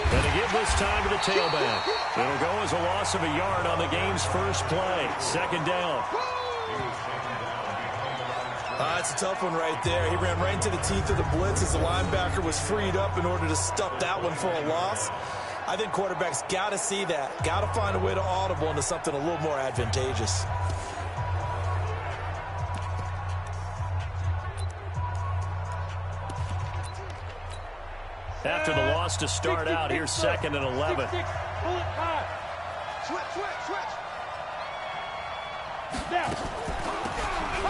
And to give this time to the tailback. It'll go as a loss of a yard on the game's first play. Second down. It's a tough one right there. He ran right into the teeth of the blitz as the linebacker was freed up in order to stuff that one for a loss. I think quarterbacks got to see that. Got to find a way to audible into something a little more advantageous. After the loss to start out, here's 2nd and 11.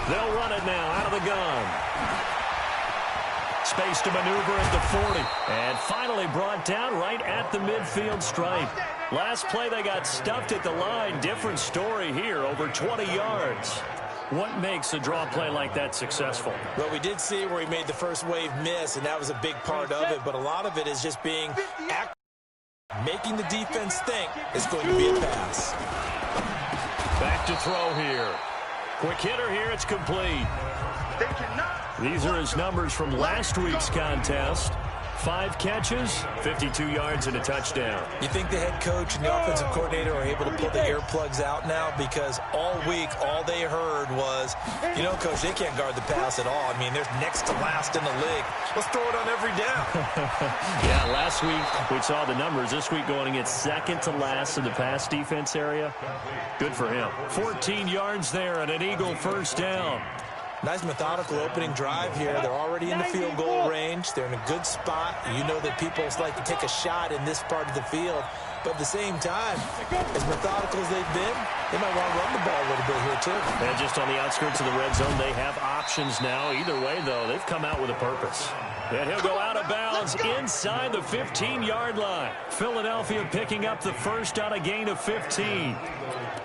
They'll run it now out of the gun. Space to maneuver at the 40. And finally brought down right at the midfield stripe. Last play they got stuffed at the line. Different story here, over 20 yards. What makes a draw play like that successful? Well, we did see where he made the first wave miss, and that was a big part of it. But a lot of it is just being active, making the defense think it's going to be a pass. Back to throw here. Quick hitter here, it's complete. These are his numbers from last week's contest. 5 catches, 52 yards, and a touchdown. You think the head coach and the offensive coordinator are able to pull the earplugs out now? Because all week, all they heard was, you know, Coach, they can't guard the pass at all. I mean, they're next to last in the league. Let's throw it on every down. Yeah, last week we saw the numbers. This week going against second to last in the pass defense area. Good for him. 14 yards there and an Eagle first down. Nice methodical opening drive here. They're already in the field goal range. They're in a good spot. You know that people like to take a shot in this part of the field. But at the same time, as methodical as they've been, they might want to run the ball a little bit here too. And just on the outskirts of the red zone, they have options now. Either way, though, they've come out with a purpose. And he'll go out of bounds inside the 15-yard line. Philadelphia picking up the first on a gain of 15. I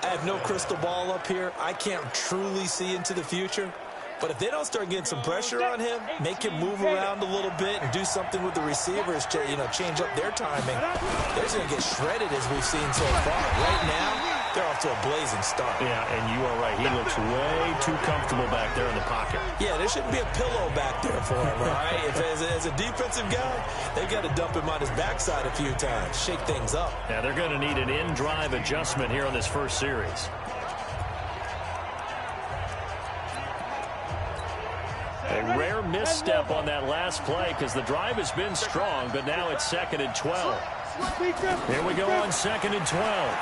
have no crystal ball up here. I can't truly see into the future. But if they don't start getting some pressure on him, make him move around a little bit and do something with the receivers to, you know, change up their timing, they're going to get shredded as we've seen so far. Right now, they're off to a blazing start. Yeah, and you are right. He looks way too comfortable back there in the pocket. Yeah, there shouldn't be a pillow back there for him, all right? If as a defensive guy, they've got to dump him on his backside a few times, shake things up. Yeah, they're going to need an in-drive adjustment here on this first series. A rare misstep on that last play because the drive has been strong, but now it's 2nd and 12. Here we go on 2nd and 12.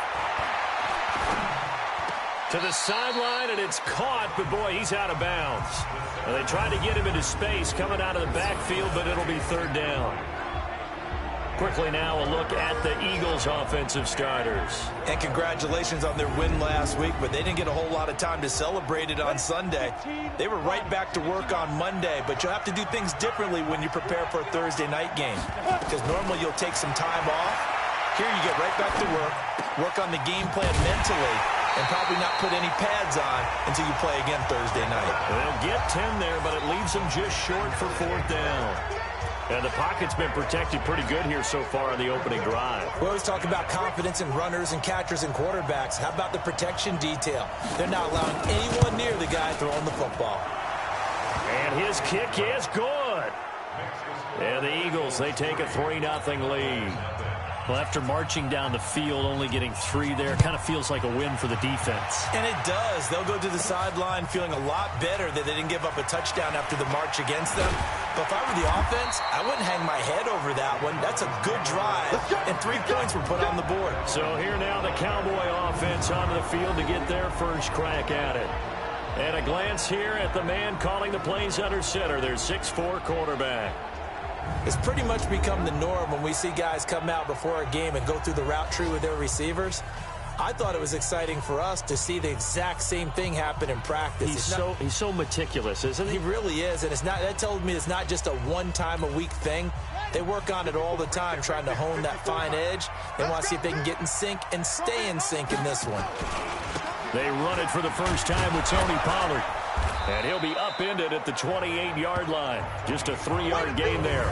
To the sideline, and it's caught, but boy, he's out of bounds. Well, they tried to get him into space coming out of the backfield, but it'll be 3rd down. Quickly now, a look at the Eagles' offensive starters. And congratulations on their win last week, but they didn't get a whole lot of time to celebrate it on Sunday. They were right back to work on Monday, but you'll have to do things differently when you prepare for a Thursday night game, because normally you'll take some time off. Here you get right back to work on the game plan mentally, and probably not put any pads on until you play again Thursday night. They'll get 10 there, but it leaves them just short for 4th down. And the pocket's been protected pretty good here so far on the opening drive. We always talk about confidence in runners and catchers and quarterbacks. How about the protection detail? They're not allowing anyone near the guy throwing the football. And his kick is good. And the Eagles, they take a 3-0 lead. Well, after marching down the field, only getting 3 there, kind of feels like a win for the defense. And it does. They'll go to the sideline feeling a lot better that they didn't give up a touchdown after the march against them. But if I were the offense, I wouldn't hang my head over that one. That's a good drive, and 3 points were put on the board. So here now the Cowboy offense onto the field to get their first crack at it. And a glance here at the man calling the plays under center, their 6'4" quarterback. It's pretty much become the norm when we see guys come out before a game and go through the route tree with their receivers. I thought it was exciting for us to see the exact same thing happen in practice. He's so meticulous, isn't he? He really is, and that tells me it's not just a one-time-a-week thing. They work on it all the time, trying to hone that fine edge. They want to see if they can get in sync and stay in sync in this one. They run it for the first time with Tony Pollard. And he'll be upended at the 28-yard line. Just a 3-yard gain there.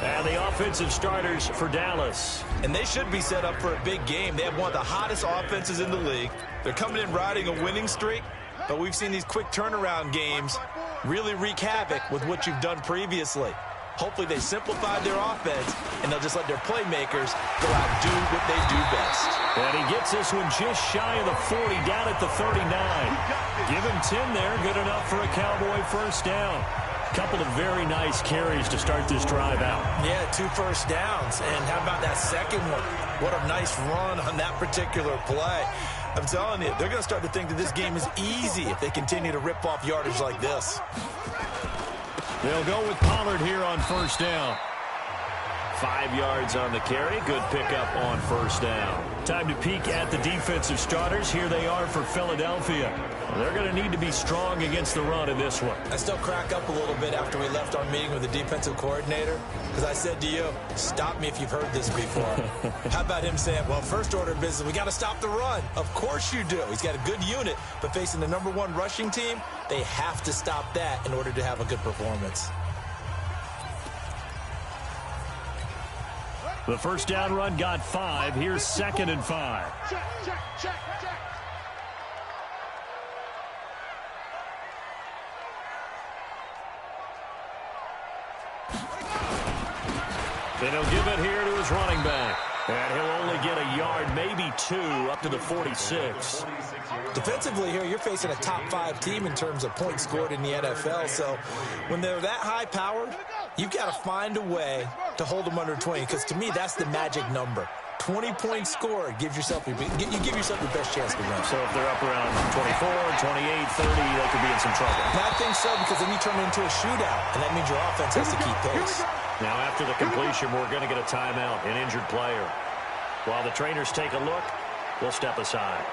And the offensive starters for Dallas. And they should be set up for a big game. They have one of the hottest offenses in the league. They're coming in riding a winning streak, but we've seen these quick turnaround games really wreak havoc with what you've done previously. Hopefully they simplified their offense, and they'll just let their playmakers go out and do what they do best. And he gets this one just shy of the 40, down at the 39. Give him 10 there, good enough for a Cowboy first down. Couple of very nice carries to start this drive out. Yeah, 2 first downs. And how about that second one? What a nice run on that particular play. I'm telling you, they're going to start to think that this game is easy if they continue to rip off yardage like this. They'll go with Pollard here on first down. 5 yards on the carry. Good pickup on first down. Time to peek at the defensive starters. Here they are for Philadelphia. They're going to need to be strong against the run in this one. I still crack up a little bit after we left our meeting with the defensive coordinator, because I said to you, stop me if you've heard this before. How about him saying, well, first order of business, we got to stop the run. Of course you do. He's got a good unit, but facing the #1 rushing team, they have to stop that in order to have a good performance. The first down run got 5. Here's 2nd and 5. Check. And he'll give it here to his running back. And he'll only get a yard, maybe 2, up to the 46. Defensively here, you're facing a top 5 team in terms of points scored in the NFL. So when they're that high-powered, you've got to find a way to hold them under 20, because to me, that's the magic number. 20 points scored gives yourself you give yourself your best chance to win. So if they're up around 24, 28, 30, they could be in some trouble. And I think so, because then you turn it into a shootout, and that means your offense has to keep pace. Now after the completion, we're going to get a timeout, an injured player. While the trainers take a look, we'll step aside.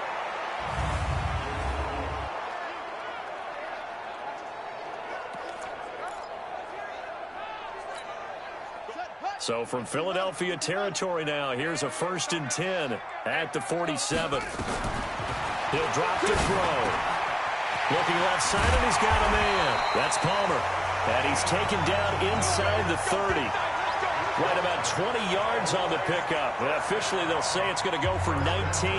So from Philadelphia territory now, here's a 1st and 10 at the 47. He'll drop to throw. Looking left side, and he's got a man. That's Palmer. And he's taken down inside the 30. Right about 20 yards on the pickup. And officially, they'll say it's going to go for 19.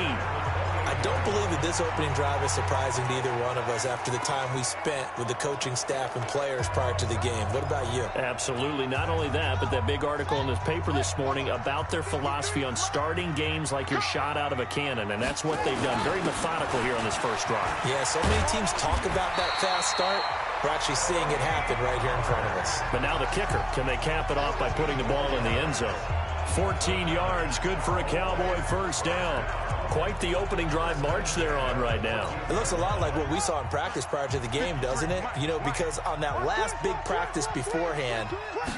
I don't believe that this opening drive is surprising to either one of us after the time we spent with the coaching staff and players prior to the game. What about you? Absolutely. Not only that, but that big article in this paper this morning about their philosophy on starting games like you're shot out of a cannon, and that's what they've done. Very methodical here on this first drive. Yeah, so many teams talk about that fast start. We're actually seeing it happen right here in front of us. But now the kicker. Can they cap it off by putting the ball in the end zone? 14 yards, good for a Cowboy first down. Quite the opening drive march they're on right now. It looks a lot like what we saw in practice prior to the game, doesn't it? You know, because on that last big practice beforehand,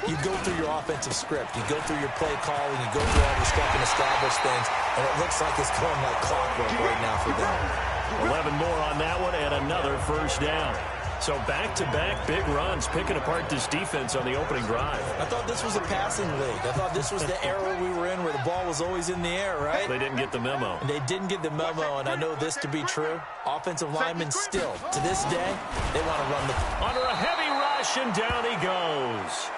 you go through your offensive script. You go through your play calling. You go through all the stuff and establish things. And it looks like it's going like clockwork right now for them. 11 more on that one and another first down. So back-to-back big runs, picking apart this defense on the opening drive. I thought this was a passing league. I thought this was the era we were in where the ball was always in the air, right? They didn't get the memo. And they didn't get the memo, and I know this to be true. Offensive linemen still, to this day, they want to run the... Under a heavy rush, and down he goes.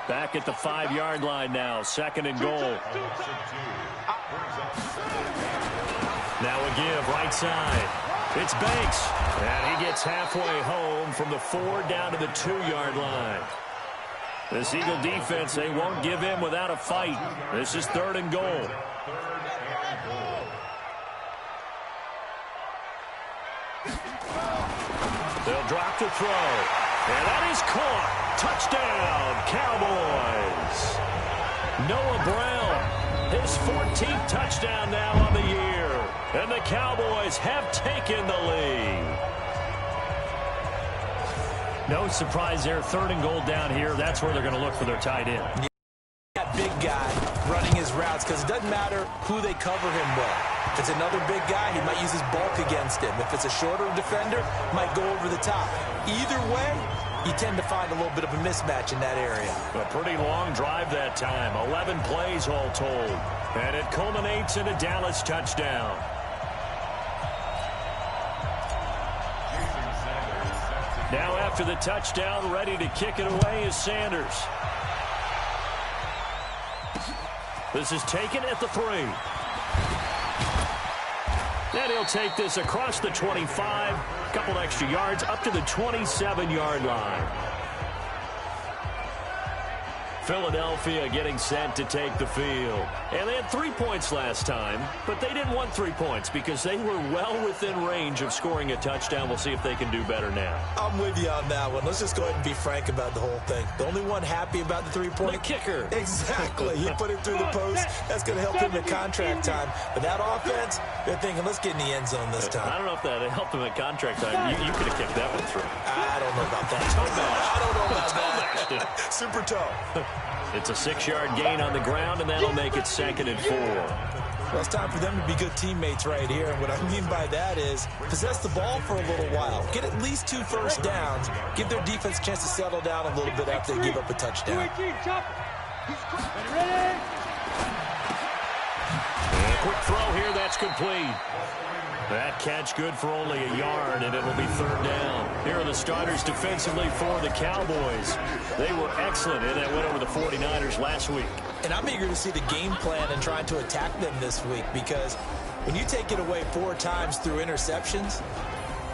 Back at the 5-yard line now, 2nd and goal. Now a give, right side. It's Banks, and he gets halfway home from the 4 down to the 2-yard line. This Eagle defense, they won't give in without a fight. This is 3rd and goal. They'll drop to throw, and that is caught. Touchdown, Cowboys. Noah Brown, his 14th touchdown now on the year. And the Cowboys have taken the lead. No surprise there. 3rd and goal down here. That's where they're going to look for their tight end. That big guy running his routes, because it doesn't matter who they cover him with. If it's another big guy, he might use his bulk against him. If it's a shorter defender, might go over the top. Either way, you tend to find a little bit of a mismatch in that area. A pretty long drive that time. 11 plays all told. And it culminates in a Dallas touchdown. Now after the touchdown, ready to kick it away is Sanders. This is taken at the 3. And he'll take this across the 25, couple extra yards up to the 27-yard line. Philadelphia getting set to take the field. And they had 3 points last time, but they didn't want 3 points because they were well within range of scoring a touchdown. We'll see if they can do better now. I'm with you on that one. Let's just go ahead and be frank about the whole thing. The only one happy about the 3-point? The kicker. Exactly. He put it through the post. That's going to help him at contract time. But that offense, they're thinking, let's get in the end zone this time. I don't know if that helped him at contract time. You could have kicked that one through. I don't know about that. I don't know about that. Super toe. It's a 6-yard gain on the ground, and that'll make it 2nd and 4. Well, it's time for them to be good teammates right here. And what I mean by that is possess the ball for a little while. Get at least 2 first downs. Give their defense a chance to settle down a little bit after they give up a touchdown. And a quick throw here. That's complete. That catch good for only a yard, and it'll be 3rd down. Here are the starters defensively for the Cowboys. They were excellent in that win over the 49ers last week. And I'm eager to see the game plan and trying to attack them this week because when you take it away 4 times through interceptions,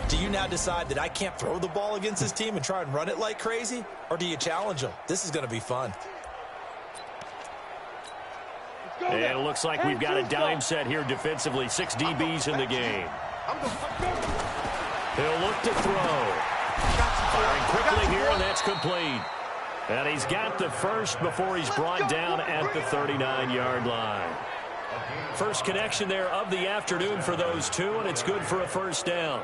do you now decide that I can't throw the ball against this team and try and run it like crazy? Or do you challenge them? This is going to be fun. And it looks like we've got a dime set here defensively. 6 DBs in the game. He'll look to throw. Firing quickly here, and that's complete. And he's got the first before he's brought down at the 39-yard line. First connection there of the afternoon for those two, and it's good for a 1st down.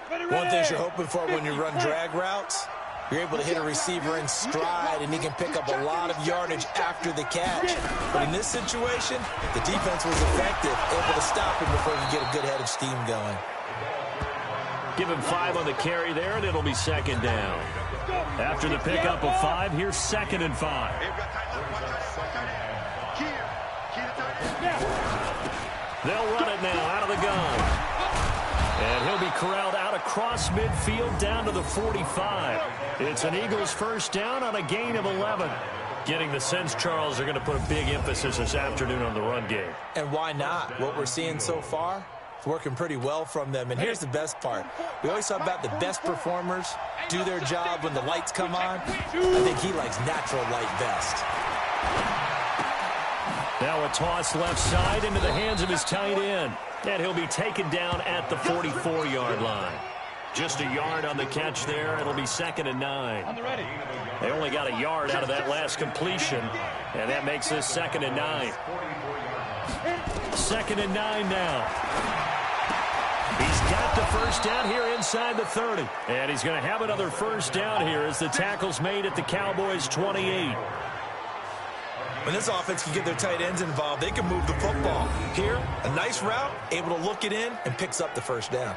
One thing you're hoping for when you run drag routes, you're able to hit a receiver in stride, and he can pick up a lot of yardage after the catch. But in this situation, the defense was effective, able to stop him before he could get a good head of steam going. Give him 5 on the carry there, and it'll be 2nd down. After the pickup of 5, here's 2nd and 5. They'll run it now out of the gun. And he'll be corralled out across midfield down to the 45. It's an Eagles 1st down on a gain of 11. Getting the sense, Charles, they're going to put a big emphasis this afternoon on the run game. And why not? What we're seeing so far, it's working pretty well from them. And here's the best part. We always talk about the best performers do their job when the lights come on. I think he likes natural light best. Now a toss left side into the hands of his tight end. And he'll be taken down at the 44-yard line. Just a yard on the catch there. It'll be 2nd and 9. They only got a yard out of that last completion, and that makes this 2nd and 9. 2nd and 9 now. He's got the 1st down here inside the 30. And he's going to have another 1st down here as the tackle's made at the Cowboys' 28. When this offense can get their tight ends involved, they can move the football. Here, a nice route, able to look it in, and picks up the 1st down.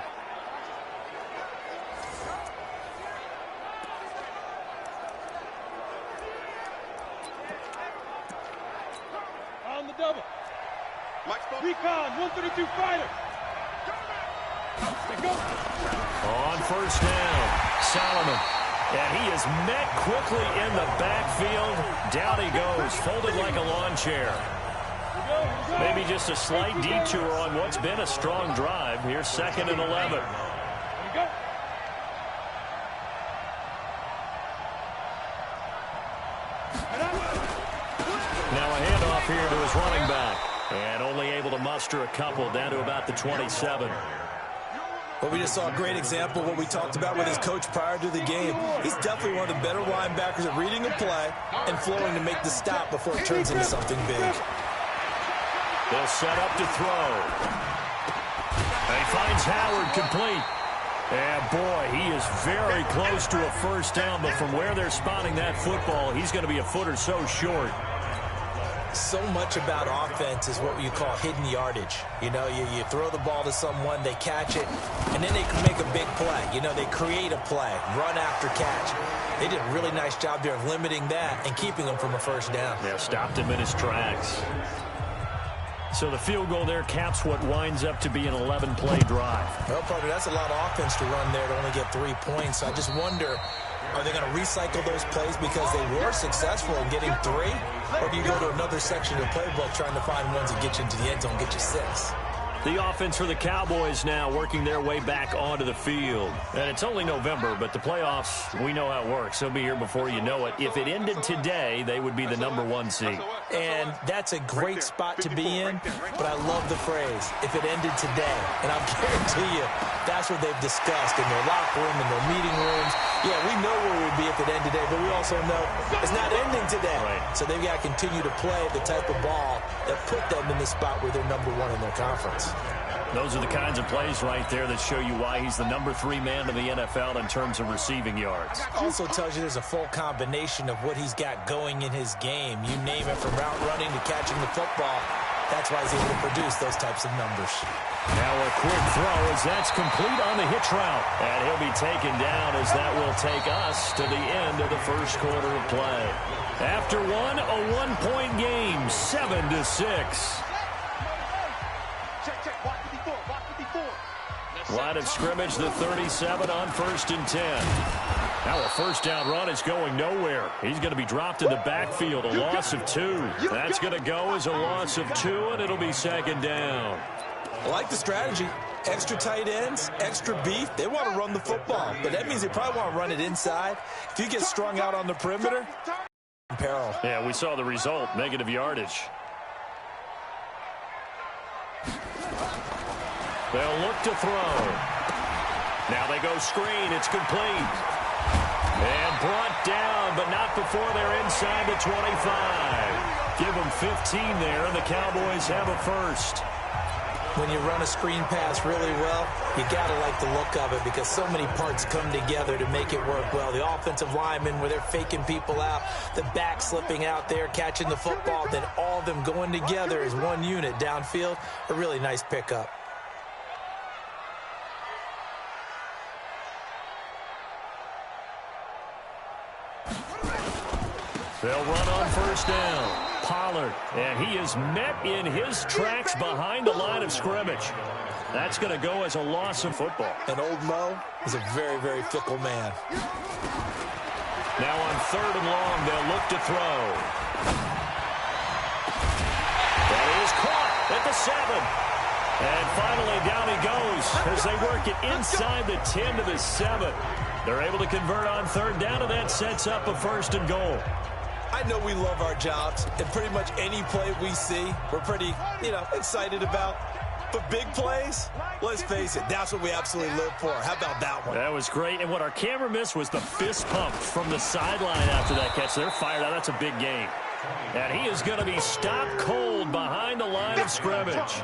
On the double. Recon, 132 fighter. On 1st down, Solomon. And he is met quickly in the backfield. Down he goes, folded like a lawn chair. Maybe just a slight detour on what's been a strong drive. Here's 2nd and 11. Now a handoff here to his running back. And only able to muster a couple down to about the 27. But we just saw a great example of what we talked about with his coach prior to the game. He's definitely one of the better linebackers at reading a play and flowing to make the stop before it turns into something big. They'll set up to throw. And he finds Howard complete. And boy, he is very close to a 1st down, but from where they're spotting that football, he's going to be a foot or so short. So much about offense is what you call hidden yardage. You know, you throw the ball to someone, they catch it, and then they can make a big play. You know, they create a play, run after catch. They did a really nice job there of limiting that and keeping him from a 1st down. Yeah, stopped him in his tracks. So the field goal there caps what winds up to be an 11-play drive. Well, partner, that's a lot of offense to run there to only get 3 points. I just wonder, are they going to recycle those plays because they were successful in getting 3? Or do you go to another section of the playbook trying to find ones that get you into the end zone, get you 6? The offense for the Cowboys now working their way back onto the field. And it's only November, but the playoffs, we know how it works. They'll be here before you know it. If it ended today, they would be the #1 seed. And that's a great spot to be in, but I love the phrase, if it ended today. And I'll guarantee you, that's what they've discussed in their locker room, in their meeting rooms. Yeah, we know where we'd be if it ended today, but we also know it's not ending today. Right. So they've got to continue to play the type of ball that put them in the spot where they're #1 in their conference. Those are the kinds of plays right there that show you why he's the #3 man in the NFL in terms of receiving yards. Also tells you there's a full combination of what he's got going in his game. You name it, from route running to catching the football. That's why he's able to produce those types of numbers. Now a quick throw as that's complete on the hitch route. And he'll be taken down as that will take us to the end of the first quarter of play. After one, a one-point game, 7-6. Line of scrimmage, the 37 on 1st and 10. Now a first down run is going nowhere. He's going to be dropped in the backfield, a loss of 2. That's going to go as a loss of 2, and it'll be 2nd down. I like the strategy. Extra tight ends, extra beef. They want to run the football, but that means they probably want to run it inside. If you get strung out on the perimeter, peril. Yeah, we saw the result, negative yardage. They'll look to throw. Now they go screen. It's complete. And brought down, but not before they're inside the 25. Give them 15 there, and the Cowboys have a first. When you run a screen pass really well, you got to like the look of it because so many parts come together to make it work well. The offensive linemen, where they're faking people out, the back slipping out there, catching the football, then all of them going together as one unit downfield. A really nice pickup. They'll run on first down. Pollard, and he is met in his tracks behind the line of scrimmage. That's going to go as a loss of football. And old Mo is a very, very fickle man. Now on 3rd and long, they'll look to throw. That is caught at the 7. And finally, down he goes as they work it inside the 10 to the 7. They're able to convert on 3rd down, and that sets up a 1st and goal. I know we love our jobs, and pretty much any play we see, we're pretty, excited about. But big plays, let's face it, that's what we absolutely live for. How about that one? That was great, and what our camera missed was the fist pump from the sideline after that catch. They're fired out. That's a big game. And he is going to be stopped cold behind the line of scrimmage.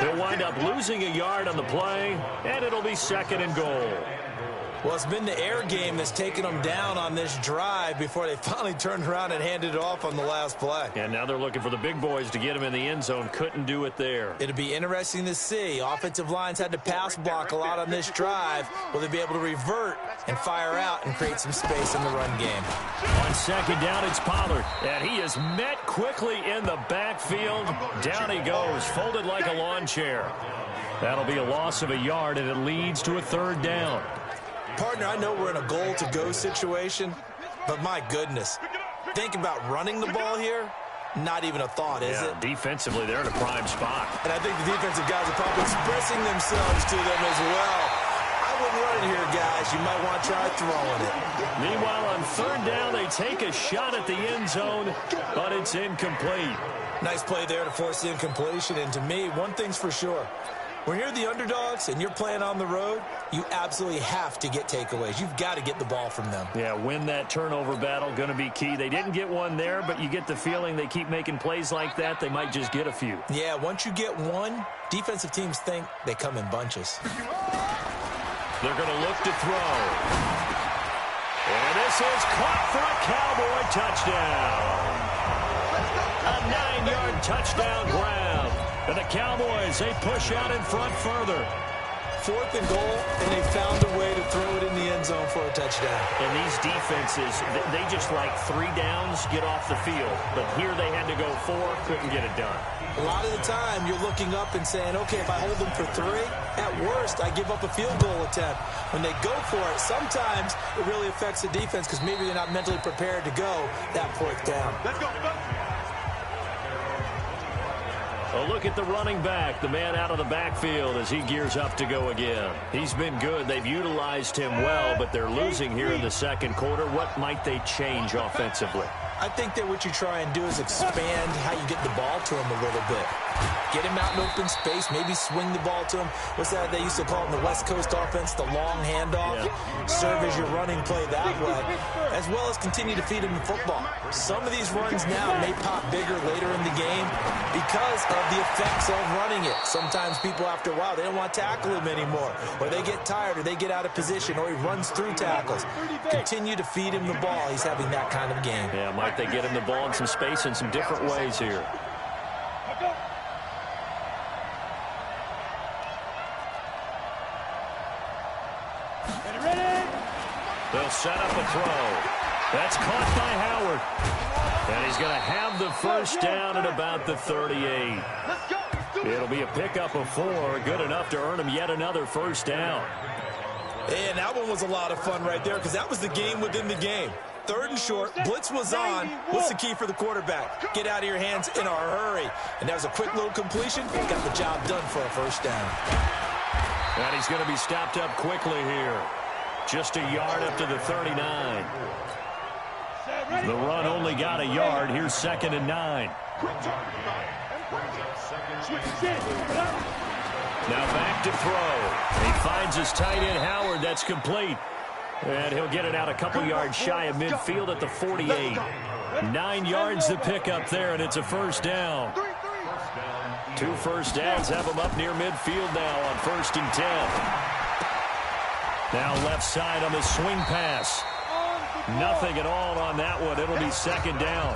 He'll wind up losing a yard on the play, and it'll be 2nd and goal. Well, it's been the air game that's taken them down on this drive before they finally turned around and handed it off on the last play. And now they're looking for the big boys to get him in the end zone. Couldn't do it there. It'll be interesting to see. Offensive lines had to pass block a lot on this drive. Will they be able to revert and fire out and create some space in the run game? On 2nd down, it's Pollard. And he is met quickly in the backfield. Down he goes, folded like a lawn chair. That'll be a loss of a yard, and it leads to a 3rd down. Partner, I know we're in a goal-to-go situation, but my goodness, think about running the ball here, not even a thought, is it? Defensively, they're in a prime spot. And I think the defensive guys are probably expressing themselves to them as well. I wouldn't run it here, guys. You might want to try throwing it. Meanwhile, on 3rd down, they take a shot at the end zone, but it's incomplete. Nice play there to force the incompletion, and to me, one thing's for sure. When you're the underdogs and you're playing on the road, you absolutely have to get takeaways. You've got to get the ball from them. Yeah, win that turnover battle, going to be key. They didn't get one there, but you get the feeling they keep making plays like that, they might just get a few. Yeah, once you get one, defensive teams think they come in bunches. They're going to look to throw. And this is caught for a Cowboy touchdown. A 9-yard touchdown grab. And the Cowboys, they push out in front further. 4th and goal, and they found a way to throw it in the end zone for a touchdown. And these defenses, they just like 3 downs, get off the field. But here they had to go 4, couldn't get it done. A lot of the time, you're looking up and saying, okay, if I hold them for 3, at worst, I give up a field goal attempt. When they go for it, sometimes it really affects the defense because maybe they're not mentally prepared to go that 4th down. Let's go. A look at the running back, the man out of the backfield as he gears up to go again. He's been good. They've utilized him well, but they're losing here in the second quarter. What might they change offensively? I think that what you try and do is expand how you get the ball to him a little bit. Get him out in open space, maybe swing the ball to him. What's that they used to call it in the West Coast offense, the long handoff? Yeah. Serve as your running play that way, as well as continue to feed him the football. Some of these runs now may pop bigger later in the game because of the effects of running it. Sometimes people, after a while, they don't want to tackle him anymore, or they get tired, or they get out of position, or he runs through tackles. Continue to feed him the ball. He's having that kind of game. Yeah, might they get him the ball in some space in some different ways here. They'll set up a throw. That's caught by Howard. And he's going to have the first down at about the 38. It'll be a pickup of 4, good enough to earn him yet another first down. And that one was a lot of fun right there because that was the game within the game. 3rd and short, blitz was on. What's the key for the quarterback? Get out of your hands in a hurry. And that was a quick little completion. Got the job done for a first down. And he's going to be stopped up quickly here. Just a yard up to the 39. The run only got a yard. Here's 2nd and 9. Now back to throw. He finds his tight end, Howard. That's complete. And he'll get it out a couple yards shy of midfield at the 48. 9 yards to pick up there, and it's a first down. 2 first downs have him up near midfield now on 1st and 10. Now left side on the swing pass. Nothing at all on that one. It'll be 2nd down.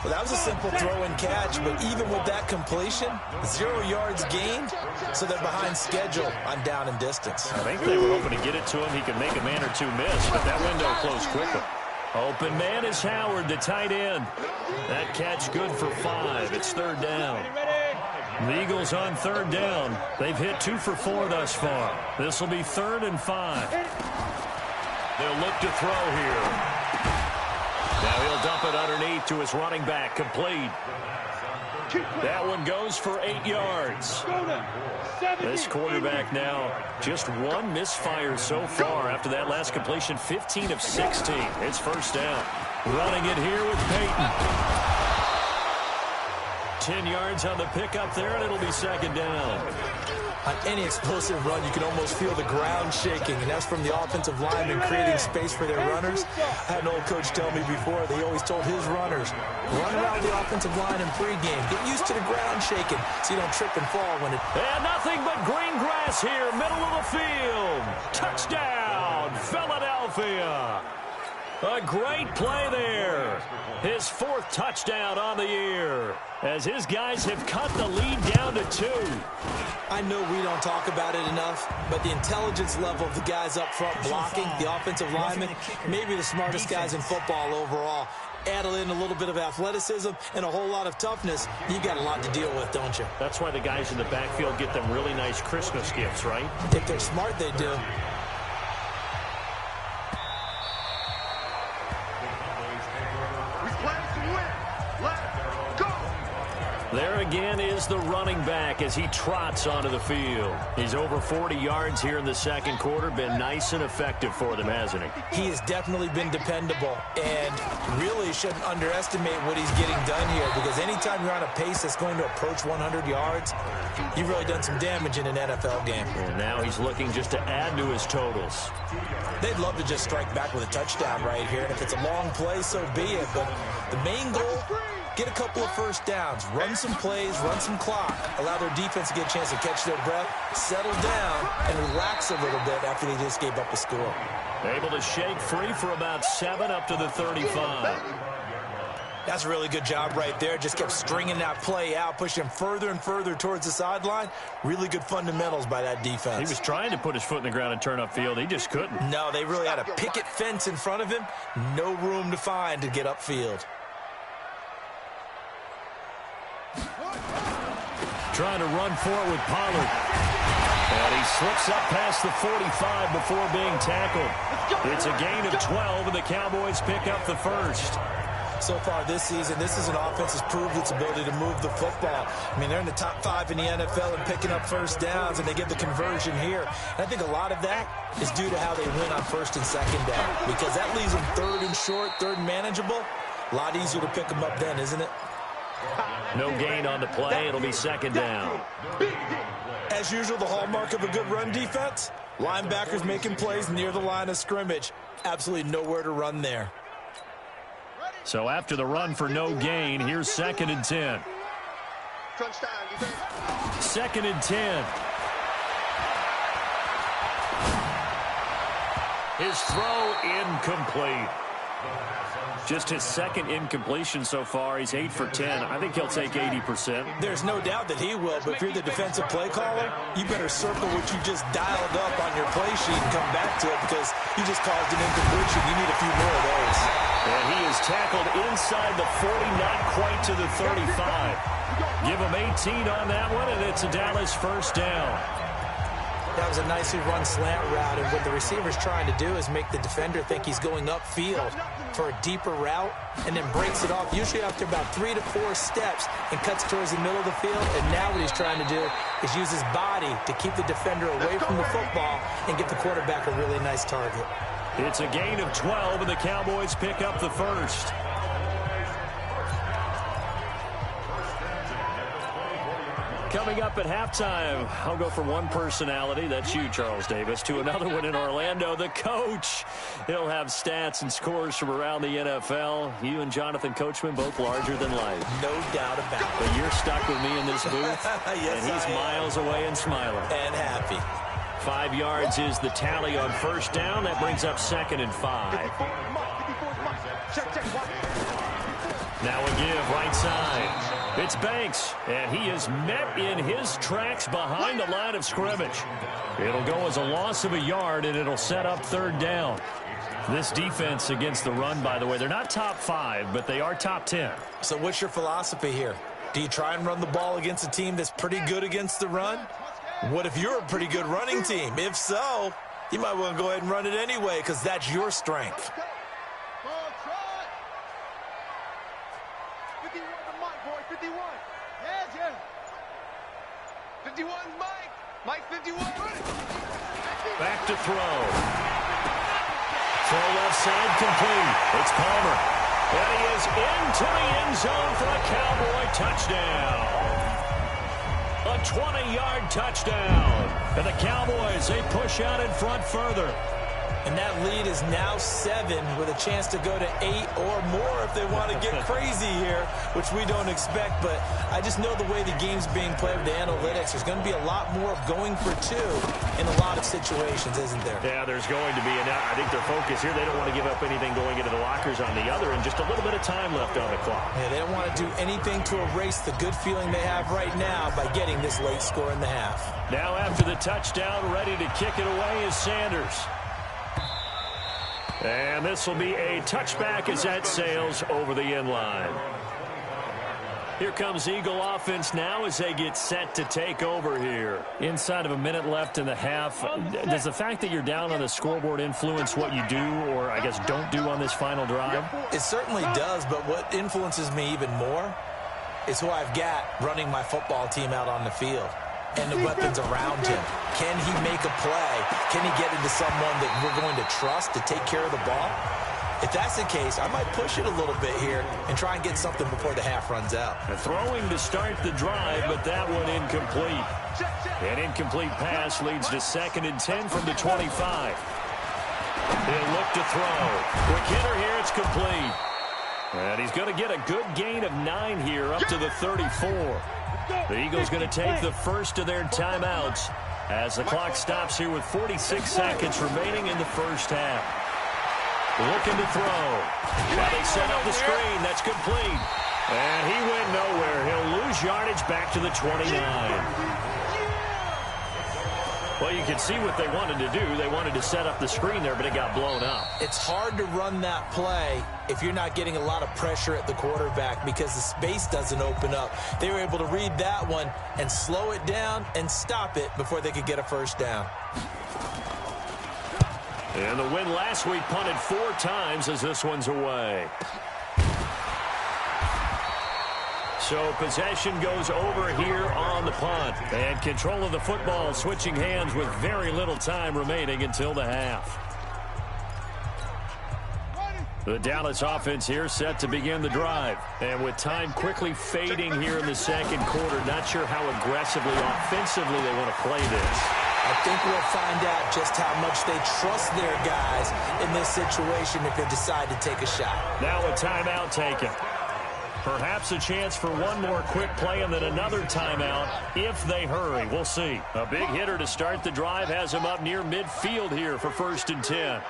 Well, that was a simple throw and catch, but even with that completion, 0 yards gained, so they're behind schedule on down and distance. I think they were hoping to get it to him. He could make a man or two miss, but that window closed quickly. Open man is Howard, the tight end. That catch good for 5. It's 3rd down. The Eagles on 3rd down. They've hit 2 for 4 thus far. This will be 3rd and 5. They'll look to throw here. Now he'll dump it underneath to his running back, complete. That one goes for 8 yards. This quarterback now just 1 misfire so far after that last completion, 15 of 16. It's first down. Running it here with Peyton. 10 yards on the pickup there, and it'll be 2nd down. On any explosive run, you can almost feel the ground shaking, and that's from the offensive linemen creating space for their runners. I had an old coach tell me before, they always told his runners, run around the offensive line in pregame. Get used to the ground shaking so you don't trip and fall when it... And nothing but green grass here, middle of the field. Touchdown, Philadelphia. A great play there. His 4th touchdown on the year as his guys have cut the lead down to 2. I know we don't talk about it enough, but the intelligence level of the guys up front blocking, the offensive linemen, maybe the smartest guys in football overall. Add in a little bit of athleticism and a whole lot of toughness, you got a lot to deal with, don't you? That's why the guys in the backfield get them really nice Christmas gifts, right? If they're smart, they do. There again is the running back as he trots onto the field. He's over 40 yards here in the second quarter. Been nice and effective for them, hasn't he? He has definitely been dependable, and really shouldn't underestimate what he's getting done here, because anytime you're on a pace that's going to approach 100 yards, you've really done some damage in an NFL game. And now he's looking just to add to his totals. They'd love to just strike back with a touchdown right here, and if it's a long play, so be it. But the main goal, get a couple of first downs, run some plays, run some clock, allow their defense to get a chance to catch their breath, settle down, and relax a little bit after they just gave up a score. Able to shake free for about 7 up to the 35. That's a really good job right there. Just kept stringing that play out, pushing him further and further towards the sideline. Really good fundamentals by that defense. He was trying to put his foot in the ground and turn upfield. He just couldn't. No, they really had a picket fence in front of him. No room to find to get upfield. Trying to run for it with Pollard. And he slips up past the 45 before being tackled. It's a gain of 12, and the Cowboys pick up the first. So far this season, this is an offense that's proved its ability to move the football. I mean, they're in the top 5 in the NFL and picking up first downs, and they get the conversion here. And I think a lot of that is due to how they win on first and second down, because that leaves them third and short, third and manageable. A lot easier to pick them up then, isn't it? No gain on the play. It'll be second down. As usual, the hallmark of a good run defense, linebackers making plays near the line of scrimmage. Absolutely nowhere to run there. So after the run for no gain, here's 2nd and 10. Second and 10. His throw incomplete. Just his second incompletion so far. He's 8 for 10. I think he'll take 80%. There's no doubt that he will, but if you're the defensive play caller, you better circle what you just dialed up on your play sheet and come back to it, because you just caused an incompletion. You need a few more of those. And he is tackled inside the 40, not quite to the 35. Give him 18 on that one, and it's a Dallas first down. That was a nicely run slant route, and what the receiver's trying to do is make the defender think he's going upfield for a deeper route, and then breaks it off, usually after about 3 to 4 steps, and cuts towards the middle of the field. And now what he's trying to do is use his body to keep the defender away from the football and get the quarterback a really nice target. It's a gain of 12, and the Cowboys pick up the first. Coming up at halftime, I'll go from one personality, that's you, Charles Davis, to another one in Orlando, the coach. He'll have stats and scores from around the NFL. You and Jonathan Coachman, both larger than life. No doubt about it. But you're stuck with me in this booth, yes, and he's miles away and smiling. And happy. 5 yards is the tally on first down. That brings up 2nd and 5. Now a give right side. It's Banks, and he is met in his tracks behind the line of scrimmage. It'll go as a loss of a yard, and it'll set up 3rd down. This defense against the run, by the way, they're not top 5, but they are top 10. So what's your philosophy here? Do you try and run the ball against a team that's pretty good against the run? What if you're a pretty good running team? If so, you might want to go ahead and run it anyway, because that's your strength. 51, Mike. Mike 51. Back to throw. Throw left side complete. It's Palmer. And he is into the end zone for a Cowboy touchdown. A 20-yard touchdown. And the Cowboys, they push out in front further. And that lead is now 7 with a chance to go to 8 or more if they want to get crazy here, which we don't expect. But I just know the way the game's being played with the analytics, there's going to be a lot more of going for 2 in a lot of situations, isn't there? Yeah, there's going to be. And I think their focus here, they don't want to give up anything going into the lockers on the other, and just a little bit of time left on the clock. Yeah, they don't want to do anything to erase the good feeling they have right now by getting this late score in the half. Now after the touchdown, ready to kick it away is Sanders. And this will be a touchback as that sails over the end line. Here comes Eagle offense now as they get set to take over here. Inside of a minute left in the half, does the fact that you're down on the scoreboard influence what you do, or I guess don't do on this final drive? It certainly does, but what influences me even more is who I've got running my football team out on the field and the weapons around him. Can he make a play? Can he get into someone that we're going to trust to take care of the ball? If that's the case, I might push it a little bit here and try and get something before the half runs out. Throwing to start the drive, but that one incomplete. An incomplete pass leads to 2nd and 10 from the 25. He'll look to throw. Quick hitter here, it's complete. And he's going to get a good gain of 9 here, up to the 34. The Eagles going to take the first of their timeouts as the clock stops here with 46 seconds remaining in the first half. Looking to throw. Now they set up the screen. That's complete. And he went nowhere. He'll lose yardage back to the 29. Well, you can see what they wanted to do. They wanted to set up the screen there, but it got blown up. It's hard to run that play if you're not getting a lot of pressure at the quarterback because the space doesn't open up. They were able to read that one and slow it down and stop it before they could get a first down. And the win last week punted 4 times as this one's away. So possession goes over here on the punt. And control of the football switching hands with very little time remaining until the half. The Dallas offense here set to begin the drive. And with time quickly fading here in the second quarter, not sure how aggressively, offensively they want to play this. I think we'll find out just how much they trust their guys in this situation if they decide to take a shot. Now a timeout taken. Perhaps a chance for one more quick play and then another timeout if they hurry. We'll see. A big hitter to start the drive has him up near midfield here for 1st and 10.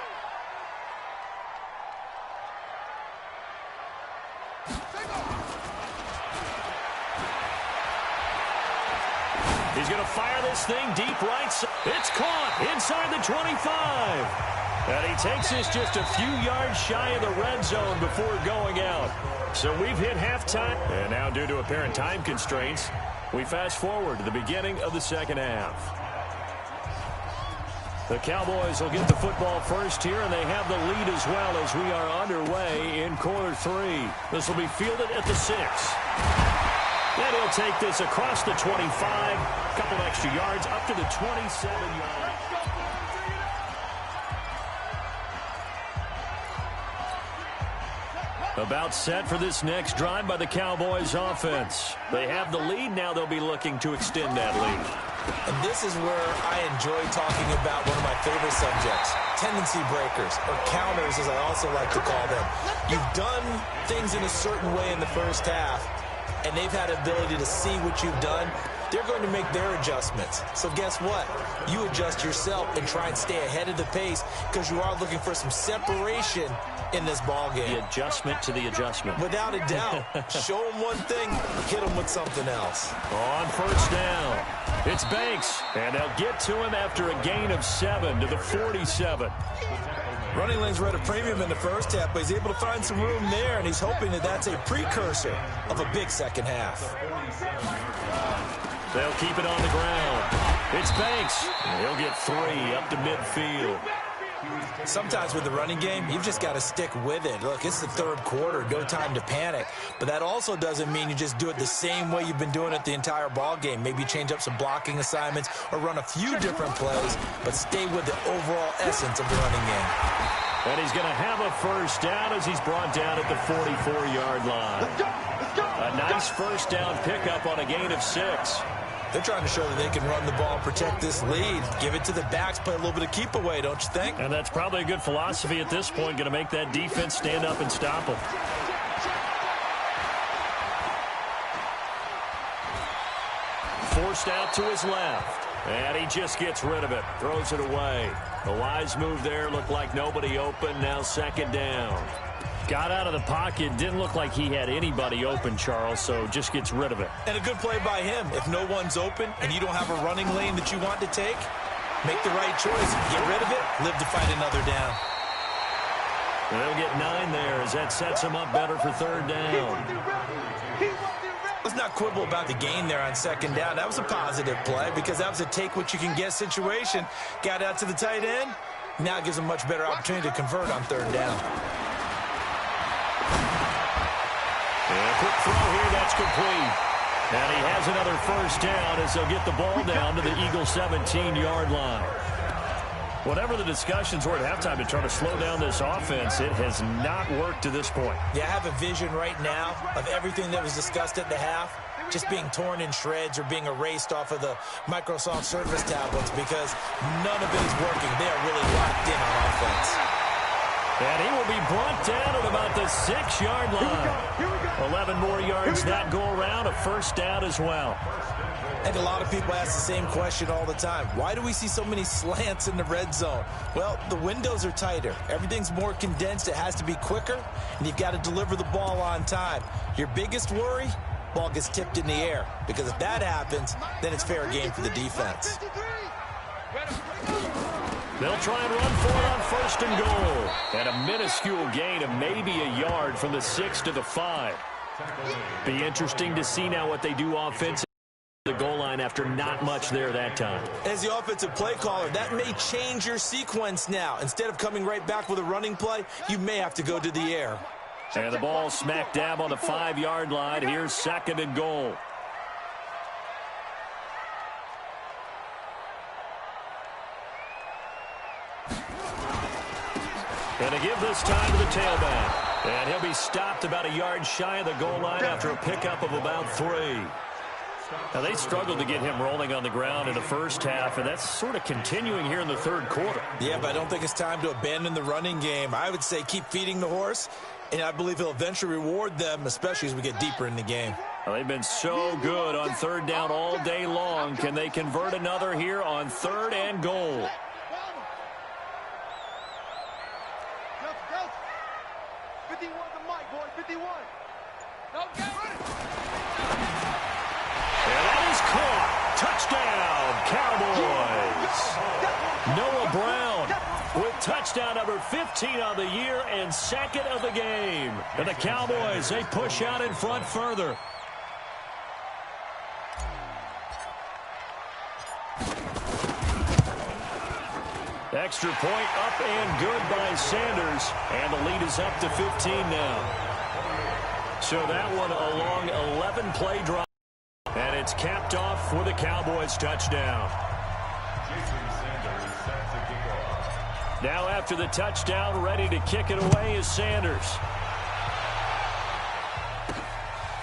He's going to fire this thing deep right side. It's caught inside the 25. And he takes this just a few yards shy of the red zone before going out. So we've hit halftime. And now due to apparent time constraints, we fast forward to the beginning of the second half. The Cowboys will get the football first here, and they have the lead as well as we are underway in quarter 3. This will be fielded at the 6. And he'll take this across the 25, a couple of extra yards, up to the 27-yard. About set for this next drive by the Cowboys offense. They have the lead. Now they'll be looking to extend that lead. And this is where I enjoy talking about one of my favorite subjects, tendency breakers, or counters as I also like to call them. You've done things in a certain way in the first half, and they've had the ability to see what you've done. They're going to make their adjustments. So guess what? You adjust yourself and try and stay ahead of the pace because you are looking for some separation in this ball game. The adjustment to the adjustment. Without a doubt. Show them one thing, hit them with something else. On 1st down, it's Banks, and they'll get to him after a gain of 7 to the 47. Running lanes were at a premium in the first half, but he's able to find some room there, and he's hoping that that's a precursor of a big second half. They'll keep it on the ground. It's Banks. And he'll get 3 up to midfield. Sometimes with the running game, you've just got to stick with it. Look, it's the third quarter, no time to panic. But that also doesn't mean you just do it the same way you've been doing it the entire ball game. Maybe change up some blocking assignments or run a few different plays, but stay with the overall essence of the running game. And he's going to have a 1st down as he's brought down at the 44-yard line. A nice 1st down pickup on a gain of 6. They're trying to show that they can run the ball and protect this lead. Give it to the backs, play a little bit of keep away, don't you think? And that's probably a good philosophy at this point, going to make that defense stand up and stop them. Forced out to his left. And he just gets rid of it. Throws it away. The wise move there. Looked like nobody open. Now 2nd down. Got out of the pocket. Didn't look like he had anybody open, Charles, so just gets rid of it. And a good play by him. If no one's open and you don't have a running lane that you want to take, make the right choice. Get rid of it. Live to fight another down. And they'll get 9 there as that sets him up better for 3rd down. Let's not quibble about the gain there on 2nd down. That was a positive play because that was a take-what-you-can-get situation. Got out to the tight end. Now it gives him a much better opportunity to convert on 3rd down. And a quick throw here, that's complete. And he has another 1st down as they'll get the ball down to the Eagles' 17-yard line. Whatever the discussions were at halftime to try to slow down this offense, it has not worked to this point. Yeah, I have a vision right now of everything that was discussed at the half just being torn in shreds or being erased off of the Microsoft Surface tablets because none of it is working. They are really locked in on offense. And he will be brought down at about the 6-yard line. 11 more yards that go around, a 1st down as well. I think a lot of people ask the same question all the time. Why do we see so many slants in the red zone? Well, the windows are tighter. Everything's more condensed. It has to be quicker, and you've got to deliver the ball on time. Your biggest worry? Ball gets tipped in the air. Because if that happens, then it's fair game for the defense. They'll try and run for it on 1st and goal. And a minuscule gain of maybe a yard from the 6 to the 5. Be interesting to see now what they do offensively. The goal line after not much there that time. As the offensive play caller, that may change your sequence now. Instead of coming right back with a running play, you may have to go to the air. And the ball smack dab on the 5-yard line. Here's 2nd and goal. And to give this time to the tailback. And he'll be stopped about a yard shy of the goal line after a pickup of about 3. Now, they struggled to get him rolling on the ground in the first half, and that's sort of continuing here in the 3rd quarter. Yeah, but I don't think it's time to abandon the running game. I would say keep feeding the horse, and I believe he'll eventually reward them, especially as we get deeper in the game. Well, they've been so good on 3rd down all day long. Can they convert another here on 3rd and goal? Touchdown, Cowboys. Noah Brown with touchdown number 15 on the year and 2nd of the game. And the Cowboys, they push out in front further. Extra point up and good by Sanders. And the lead is up to 15 now. So that one a long 11-play drive. And it's capped off with a Cowboys touchdown. Now after the touchdown, ready to kick it away is Sanders.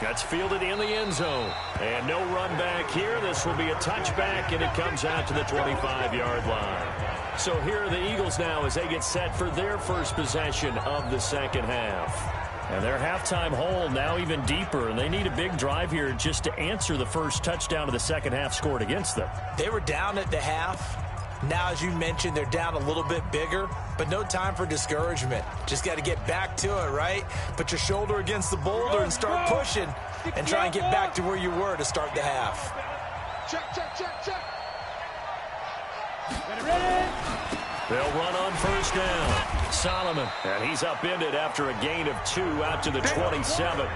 That's fielded in the end zone. And no run back here. This will be a touchback, and it comes out to the 25-yard line. So here are the Eagles now as they get set for their first possession of the 2nd half. And their halftime hole now even deeper, and they need a big drive here just to answer the first touchdown of the 2nd half scored against them. They were down at the half. Now, as you mentioned, they're down a little bit bigger, but no time for discouragement. Just got to get back to it, right? Put your shoulder against the boulder and start pushing and try and get back to where you were to start the half. Check. They'll run on 1st down. Solomon, and he's upended after a gain of 2 out to the 27.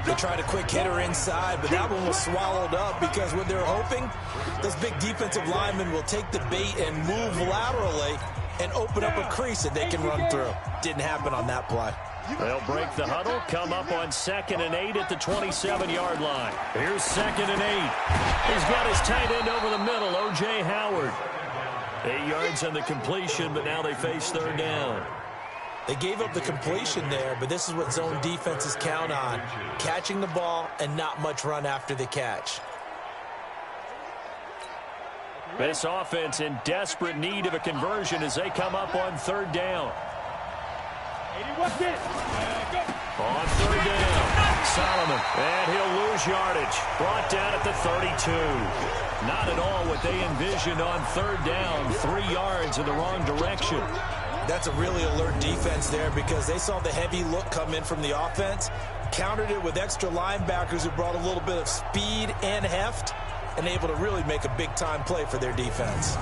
They tried a quick hitter inside, but that one was swallowed up because what they're hoping, those big defensive linemen will take the bait and move laterally and open up a crease that they can run through. Didn't happen on that play. They'll break the huddle, come up on 2nd and 8 at the 27-yard line. Here's 2nd and 8. He's got his tight end over the middle, O.J. Howard. 8 yards on the completion, but now they face 3rd down. They gave up the completion there, but this is what zone defenses count on. Catching the ball and not much run after the catch. This offense in desperate need of a conversion as they come up on 3rd down. On 3rd down, Solomon, and he'll lose yardage. Brought down at the 32. Not at all what they envisioned on 3rd down. 3 yards in the wrong direction. That's a really alert defense there because they saw the heavy look come in from the offense, countered it with extra linebackers who brought a little bit of speed and heft, and able to really make a big-time play for their defense.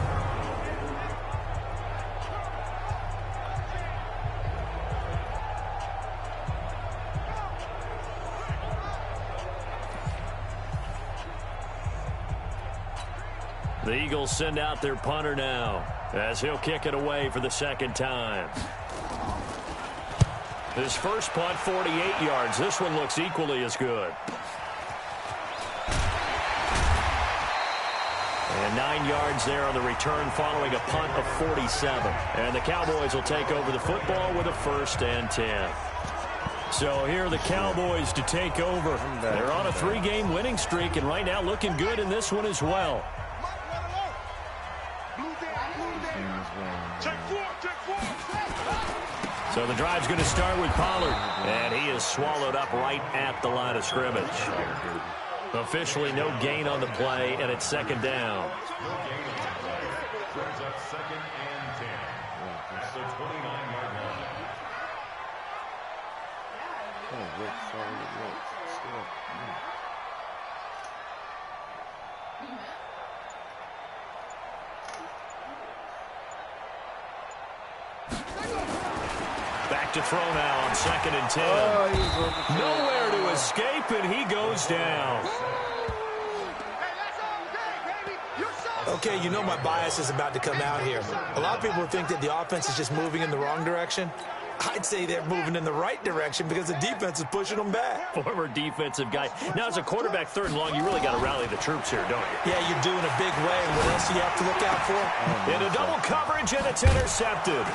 The Eagles send out their punter now as he'll kick it away for the 2nd time. His first punt, 48 yards. This one looks equally as good. And 9 yards there on the return following a punt of 47. And the Cowboys will take over the football with a 1st and 10. So here are the Cowboys to take over. They're on a 3-game winning streak and right now looking good in this one as well. So the drive's going to start with Pollard, and he is swallowed up right at the line of scrimmage. Officially no gain on the play, and it's 2nd down. Back to throw now on 2nd and 10. Nowhere to escape, and he goes down. Okay, you know my bias is about to come out here. A lot of people think that the offense is just moving in the wrong direction. I'd say they're moving in the right direction because the defense is pushing them back. Former defensive guy. Now, as a quarterback, 3rd and long, you really got to rally the troops here, don't you? Yeah, you do in a big way. And what else do you have to look out for? Into double coverage, and it's intercepted.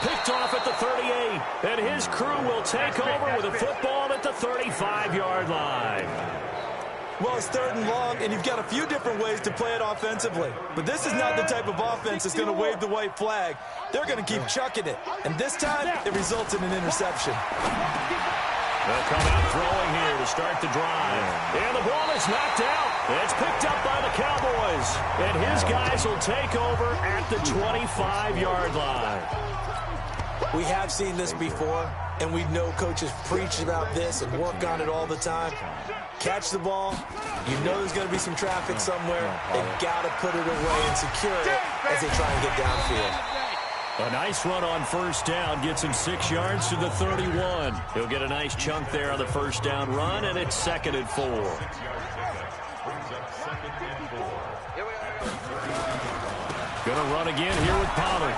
Picked off at the 38, and his crew will take over with a football at the 35-yard line. Well, it's 3rd and long, and you've got a few different ways to play it offensively. But this is not the type of offense that's going to wave the white flag. They're going to keep chucking it. And this time, it results in an interception. They'll come out throwing here to start the drive. And the ball is knocked out. It's picked up by the Cowboys. And his guys will take over at the 25-yard line. We have seen this before, and we know coaches preach about this and work on it all the time. Catch the ball. You know there's going to be some traffic somewhere. They've got to put it away and secure it as they try and get downfield. A nice run on 1st down gets him 6 yards to the 31. He'll get a nice chunk there on the 1st down run, and it's 2nd and 4. Gonna run again here with Pollard.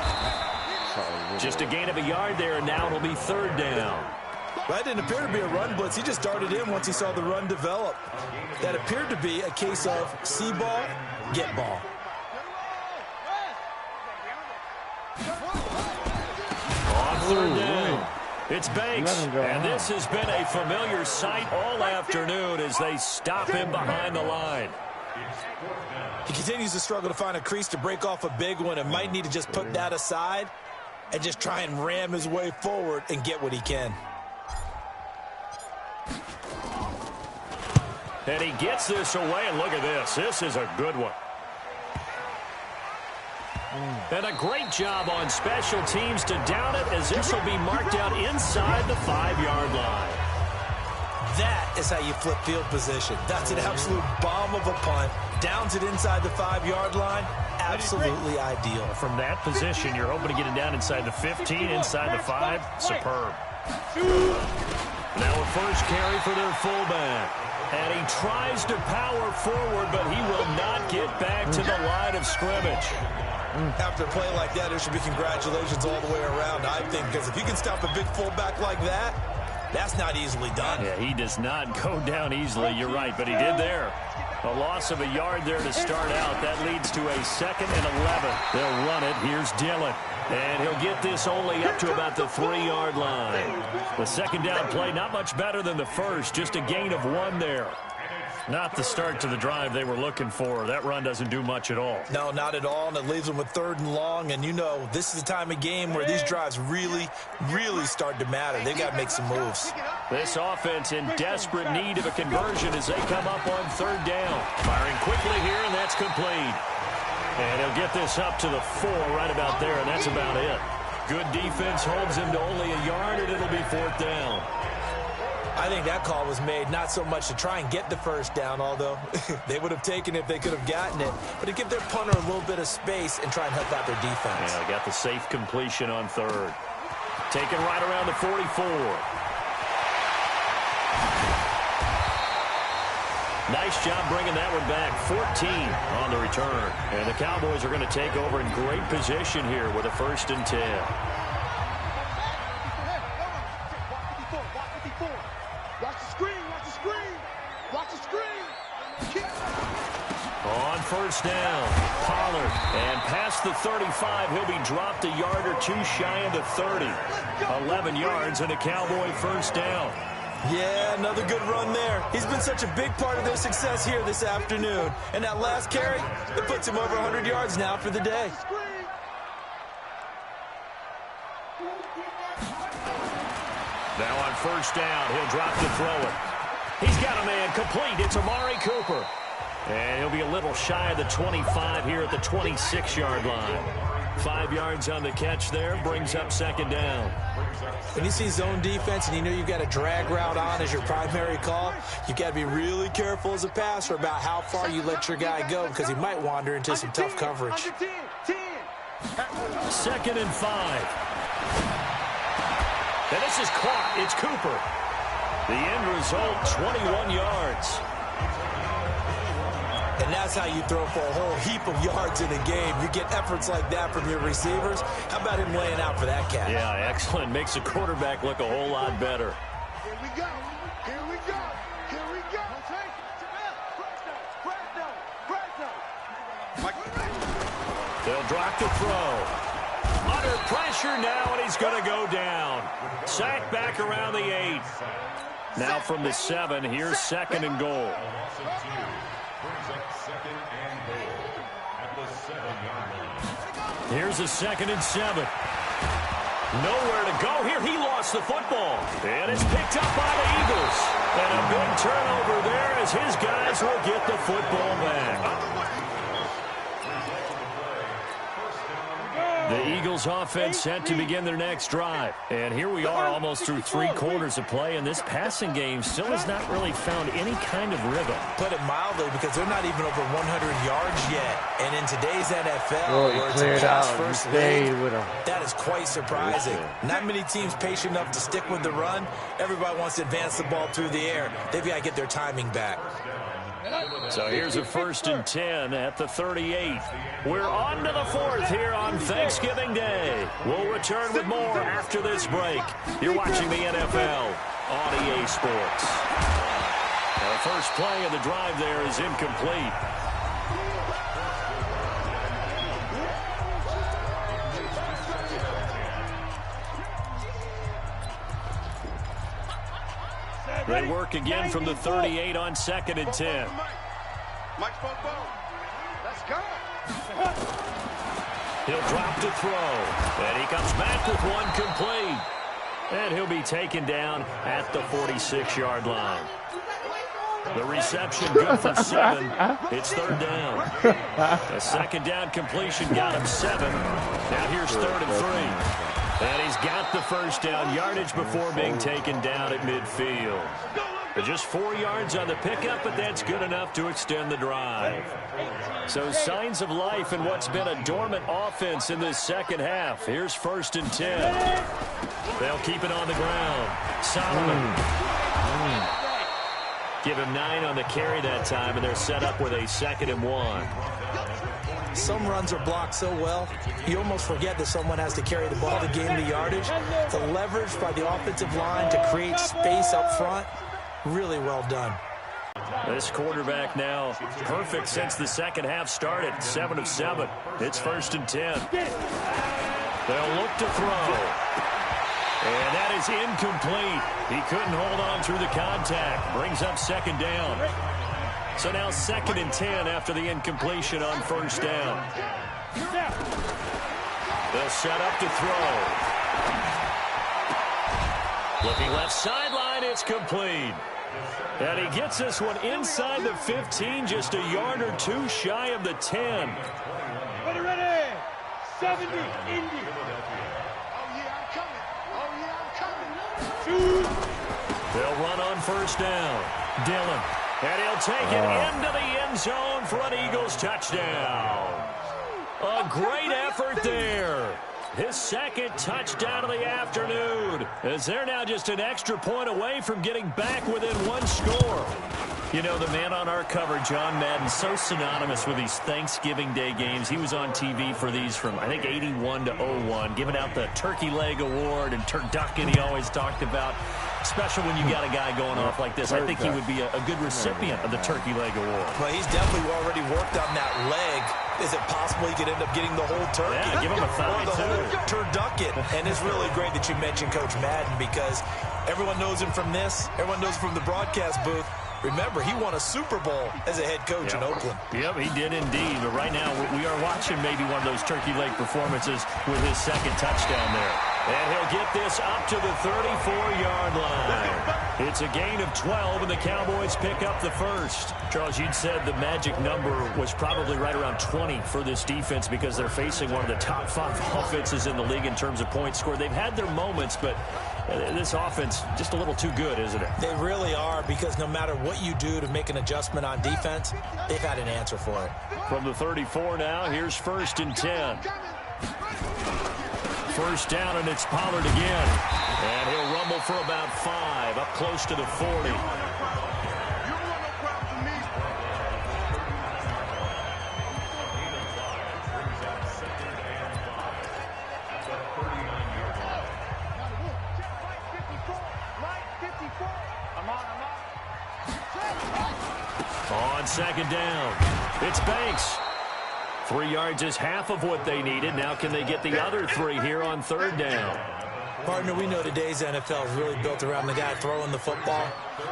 Just a gain of a yard there, and now it'll be 3rd down. That didn't appear to be a run blitz. He just darted in once he saw the run develop. That appeared to be a case of see ball, get ball. On 3rd down, it's Banks, and this has been a familiar sight all afternoon as they stop him behind the line. He continues to struggle to find a crease to break off a big one and might need to just put that aside and just try and ram his way forward and get what he can. And he gets this away, and look at this. This is a good one. And a great job on special teams to down it, as this will be marked out inside the 5-yard line. That is how you flip field position. That's an absolute bomb of a punt. Downs it inside the 5-yard line. Absolutely ideal. From that position, you're hoping to get it down inside the 15, inside the 5. Superb. Now a first carry for their fullback. And he tries to power forward, but he will not get back to the line of scrimmage. After a play like that, there should be congratulations all the way around, I think, because if you can stop a big fullback like that, that's not easily done. Yeah, he does not go down easily, you're right, but he did there. A loss of a yard there to start out. That leads to a 2nd and 11. They'll run it. Here's Dillon. And he'll get this only up to about the 3-yard line. The 2nd down play, not much better than the first. Just a gain of 1 there. Not the start to the drive they were looking for. That run doesn't do much at all. No, not at all, and it leaves them with 3rd and long. And you know, this is the time of game where these drives really, really start to matter. They've got to make some moves. This offense in desperate need of a conversion as they come up on 3rd down. Firing quickly here, and that's complete. And he'll get this up to the 4 right about there, and that's about it. Good defense holds him to only a yard, and it'll be 4th down. I think that call was made not so much to try and get the 1st down, although they would have taken it if they could have gotten it, but to give their punter a little bit of space and try and help out their defense. Yeah, got the safe completion on 3rd. Taken right around the 44. Nice job bringing that one back. 14 on the return. And the Cowboys are going to take over in great position here with a 1st and 10. On 1st down, Pollard, and past the 35, he'll be dropped a yard or 2 shy of the 30. 11 yards and a Cowboy 1st down. Yeah, another good run there. He's been such a big part of their success here this afternoon. And that last carry, it puts him over 100 yards now for the day. Now on 1st down, he'll drop to throw it. He's got a man complete. It's Amari Cooper. And he'll be a little shy of the 25 here at the 26-yard line. 5 yards on the catch there, brings up 2nd down. When you see zone defense and you know you've got a drag route on as your primary call, you've got to be really careful as a passer about how far you let your guy go because he might wander into some tough coverage. 2nd and 5. And this is caught. It's Cooper. The end result, 21 yards. And And that's how you throw for a whole heap of yards in a game. You get efforts like that from your receivers. How about him laying out for that catch? Yeah, excellent. Makes the quarterback look a whole lot better. Here we go. Here we go. Here we go. They'll drop the throw. Under pressure now, and he's going to go down. Sacked back around the 8. Now from the 7, here's 2nd and goal. Here's a 2nd and 7. Nowhere to go here. He lost the football. And it's picked up by the Eagles. And a big turnover there as his guys will get the football back. The Eagles offense set to begin their next drive. And here we are almost through 3 quarters of play, and this passing game still has not really found any kind of rhythm. Put it mildly, because they're not even over 100 yards yet. And in today's NFL, where it's a pass-first league, that is quite surprising. Not many teams patient enough to stick with the run. Everybody wants to advance the ball through the air. They've got to get their timing back. So here's a 1st and 10 at the 38. We're on to the 4th here on Thanksgiving Day. We'll return with more after this break. You're watching the NFL on EA Sports. The first play of the drive there is incomplete. They work again from the 38 on 2nd and 10. Let's go. He'll drop to throw. And he comes back with one complete. And he'll be taken down at the 46-yard line. The reception good for 7. It's 3rd down. A 2nd down completion got him 7. Now here's 3rd and 3. And he's got the 1st down yardage before being taken down at midfield. Just 4 yards on the pickup, but that's good enough to extend the drive. So signs of life in what's been a dormant offense in this second half. Here's 1st and 10. They'll keep it on the ground. Solomon. Give him 9 on the carry that time, and they're set up with a 2nd and 1. Some runs are blocked so well, you almost forget that someone has to carry the ball to gain the yardage. The leverage by the offensive line to create space up front, really well done. This quarterback now perfect since the second half started. 7 of 7. It's 1st and 10. They'll look to throw. And that is incomplete. He couldn't hold on through the contact. Brings up 2nd down. So now 2nd and 10 after the incompletion on 1st down. They'll set up to throw. Looking left sideline, it's complete. And he gets this one inside the 15, just a yard or 2 shy of the 10. Ready. 70, Indy. Oh, yeah, I'm coming. Oh, yeah, I'm coming. They'll run on 1st down. Dillon. And he'll take it into the end zone for an Eagles touchdown. A great effort there. His 2nd touchdown of the afternoon, as they're now just an extra point away from getting back within 1 score. You know, the man on our cover, John Madden, so synonymous with these Thanksgiving Day games. He was on TV for these from, I think, 81 to 01, giving out the Turkey Leg Award and turducken he always talked about. Special when you got a guy going off like this. I think he would be a good recipient of the Turkey Leg Award. Well, he's definitely already worked on that leg. Is it possible he could end up getting the whole turkey? Yeah, give him a thigh, or the too. whole turducken. And it's really great that you mentioned Coach Madden, because everyone knows him from this. Everyone knows him from the broadcast booth. Remember, he won a Super Bowl as a head coach in Oakland. Yep, he did indeed. But right now, we are watching maybe one of those turkey leg performances with his 2nd touchdown there. And he'll get this up to the 34-yard line. It's a gain of 12, and the Cowboys pick up the 1st. Charles, you'd said the magic number was probably right around 20 for this defense, because they're facing one of the top 5 offenses in the league in terms of points scored. They've had their moments, but this offense just a little too good, isn't it? They really are, because no matter what you do to make an adjustment on defense, they've had an answer for it. From the 34 now, here's 1st and 10. 1st down, and it's Pollard again. And he'll rumble for about 5, up close to the 40. on second down. It's Banks. 3 yards is half of what they needed. Now can they get the other 3 here on third down? Partner, we know today's NFL is really built around the guy throwing the football.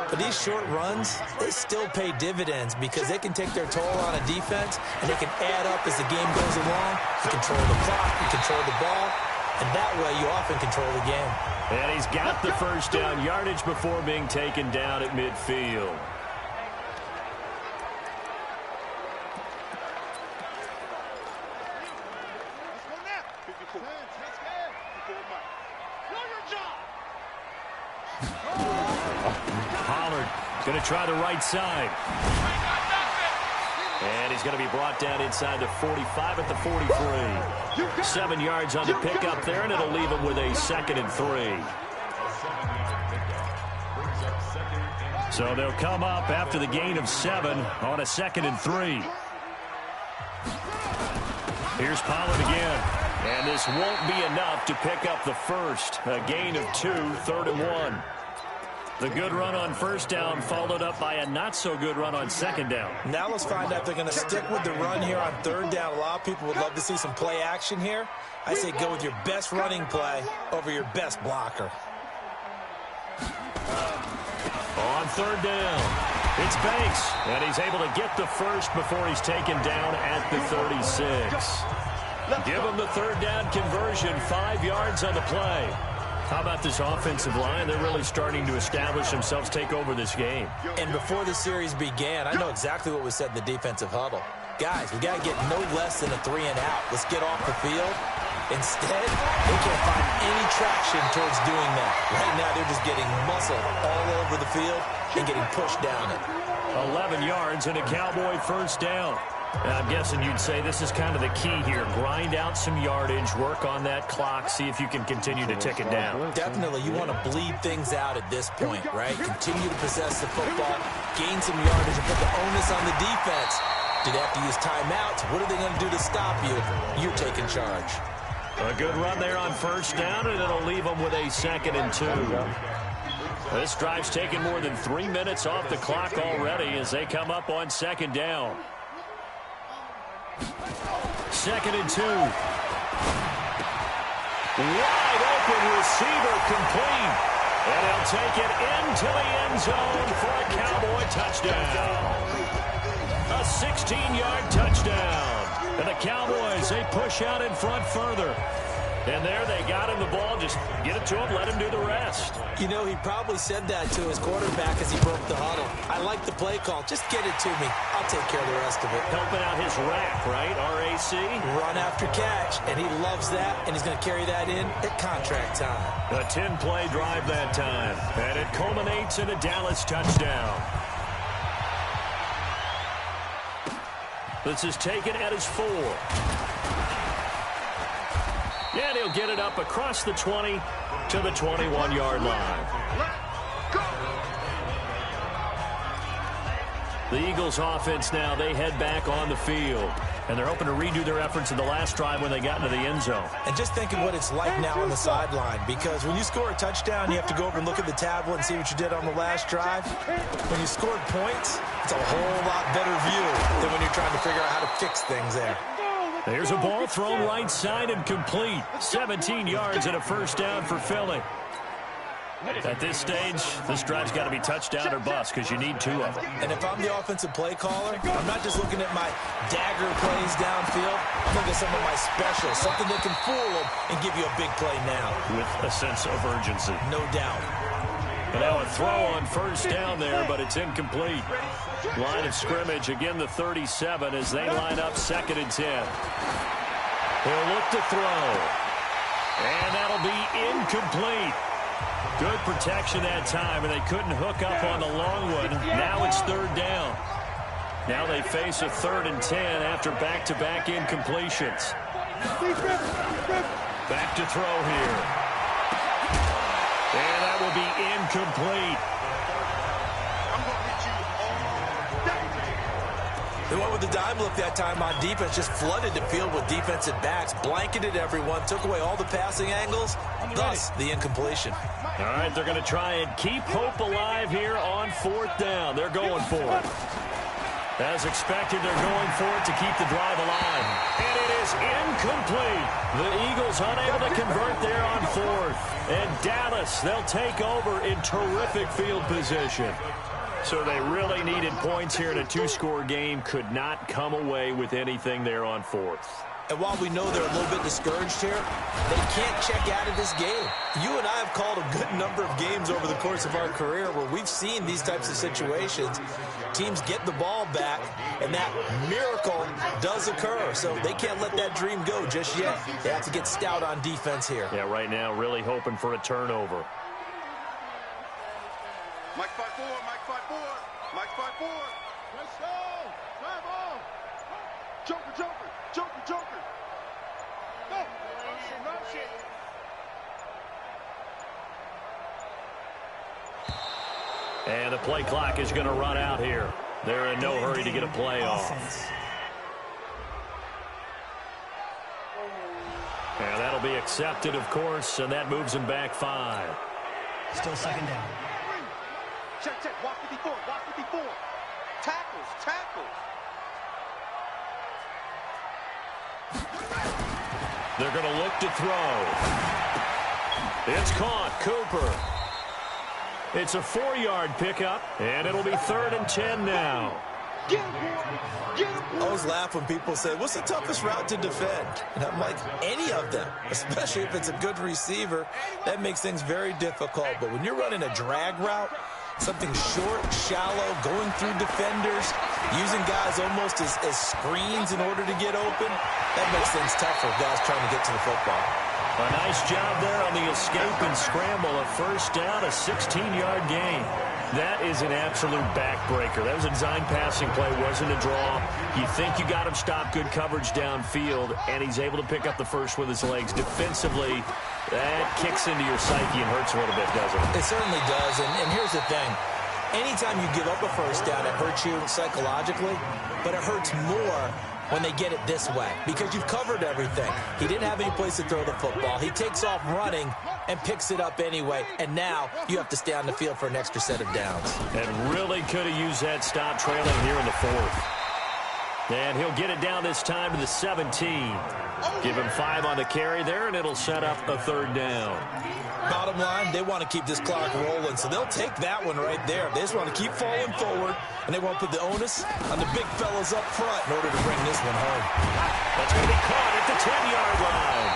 But these short runs, they still pay dividends because they can take their toll on a defense, and they can add up as the game goes along. You control the clock, you control the ball, and that way you often control the game. And he's got the first down yardage before being taken down at midfield. Going to try the right side. And he's going to be brought down inside the 45 at the 43. 7 yards on the pickup there, and it'll leave him with a 2nd and 3. So they'll come up after the gain of 7 on a 2nd and 3. Here's Pollard again. And this won't be enough to pick up the first. A gain of 2, 3rd and 1. The good run on first down followed up by a not-so-good run on second down. Now let's find out if they're going to stick with the run here on third down. A lot of people would love to see some play action here. I say go with your best running play over your best blocker. On third down, it's Banks, and he's able to get the first before he's taken down at the 36. Give him the third down conversion, 5 yards on the play. How about this offensive line? They're really starting to establish themselves, take over this game. And before the series began, I know exactly what was said in the defensive huddle. Guys, we got to get no less than a 3 and out. Let's get off the field. Instead, they can't find any traction towards doing that. Right now, they're just getting muscle all over the field and getting pushed down it. 11 yards and a Cowboy first down. And I'm guessing you'd say this is kind of the key here. Grind out some yardage, work on that clock, see if you can continue to tick it down. Definitely. You want to bleed things out at this point, right? Continue to possess the football, gain some yardage, and put the onus on the defense. Do they have to use timeouts? What are they going to do to stop you? You're taking charge. A good run there on first down, and it'll leave them with a 2nd and 2. This drive's taken more than 3 minutes off the clock already as they come up on second down. 2nd and 2. Wide open receiver complete. And he'll take it into the end zone for a Cowboy touchdown. A 16-yard touchdown. And the Cowboys, they push out in front further. And there they got him the ball. Just get it to him, let him do the rest. You know, he probably said that to his quarterback as he broke the huddle. I like the play call. Just get it to me. I'll take care of the rest of it. Helping out his rack, right? RAC. Run after catch, and he loves that, and he's going to carry that in at contract time. A 10-play drive that time, and it culminates in a Dallas touchdown. This is taken at his 4. And he'll get it up across the 20 to the 21-yard line. The Eagles offense now, they head back on the field. And they're hoping to redo their efforts in the last drive when they got into the end zone. And just think of what it's like now on the sideline, because when you score a touchdown, you have to go over and look at the tablet and see what you did on the last drive. When you scored points, it's a whole lot better view than when you're trying to figure out how to fix things there. There's a ball thrown right side and complete. 17 yards and a first down for Philly. At this stage, this drive's got to be touchdown or bust because you need 2 of them. And if I'm the offensive play caller, I'm not just looking at my dagger plays downfield. I'm looking at some of my specials, something that can fool them and give you a big play now. With a sense of urgency. No doubt. And now a throw on first down there, but it's incomplete. Line of scrimmage, again the 37 as they line up 2nd and 10. He'll look to throw. And that'll be incomplete. Good protection that time, and they couldn't hook up on the long one. Now it's 3rd down. Now they face a 3rd and 10 after back-to-back incompletions. Back to throw here. And that will be incomplete. They went with the dime look that time on defense, just flooded the field with defensive backs, blanketed everyone, took away all the passing angles, thus the incompletion. All right, they're going to try and keep hope alive here on 4th down. They're going for it. As expected, they're going for it to keep the drive alive. And it is incomplete. The Eagles unable to convert there on fourth. And Dallas, they'll take over in terrific field position. So they really needed points here in a two-score game. Could not come away with anything there on fourth. And while we know they're a little bit discouraged here, they can't check out of this game. You and I have called a good number of games over the course of our career where we've seen these types of situations. Teams get the ball back, and that miracle does occur. So they can't let that dream go just yet. They have to get stout on defense here. Yeah, right now really hoping for a turnover. Mike 5-4, Mike 5-4, Mike 5-4. Let's go. Drive on. Joker, Joker, Joker, Joker. Go. Motion. And the play clock is going to run out here. They're in no hurry to get a play off. And that'll be accepted, of course, and that moves them back 5. Still second down. Check, check. Walk 54, walk 54. Tackles, tackles. They're going to look to throw. It's caught. Cooper. It's a 4-yard pickup, and it'll be 3rd and 10 now. Get him, boy. Get him, boy. I always laugh when people say, what's the toughest route to defend? And I'm like, any of them, especially if it's a good receiver. That makes things very difficult. But when you're running a drag route, something short, shallow, going through defenders, using guys almost as screens in order to get open, that makes things tough for guys trying to get to the football. A nice job there on the escape and scramble. A first down, a 16-yard gain. That is an absolute backbreaker. That was a design passing play, wasn't a draw. You think you got him stopped, good coverage downfield, and he's able to pick up the first with his legs. Defensively, that kicks into your psyche and hurts a little bit, doesn't it? It certainly does, and here's the thing. Anytime you give up a first down, it hurts you psychologically, but it hurts more when they get it this way because you've covered everything. He didn't have any place to throw the football. He takes off running and picks it up anyway, and now you have to stay on the field for an extra set of downs. And really could have used that stop trailing here in the 4th. And he'll get it down this time to the 17. Give him 5 on the carry there, and it'll set up a 3rd down. Bottom line, they want to keep this clock rolling, so they'll take that one right there. They just want to keep falling forward, and they won't put the onus on the big fellas up front in order to bring this one home. That's going to be caught at the 10-yard line.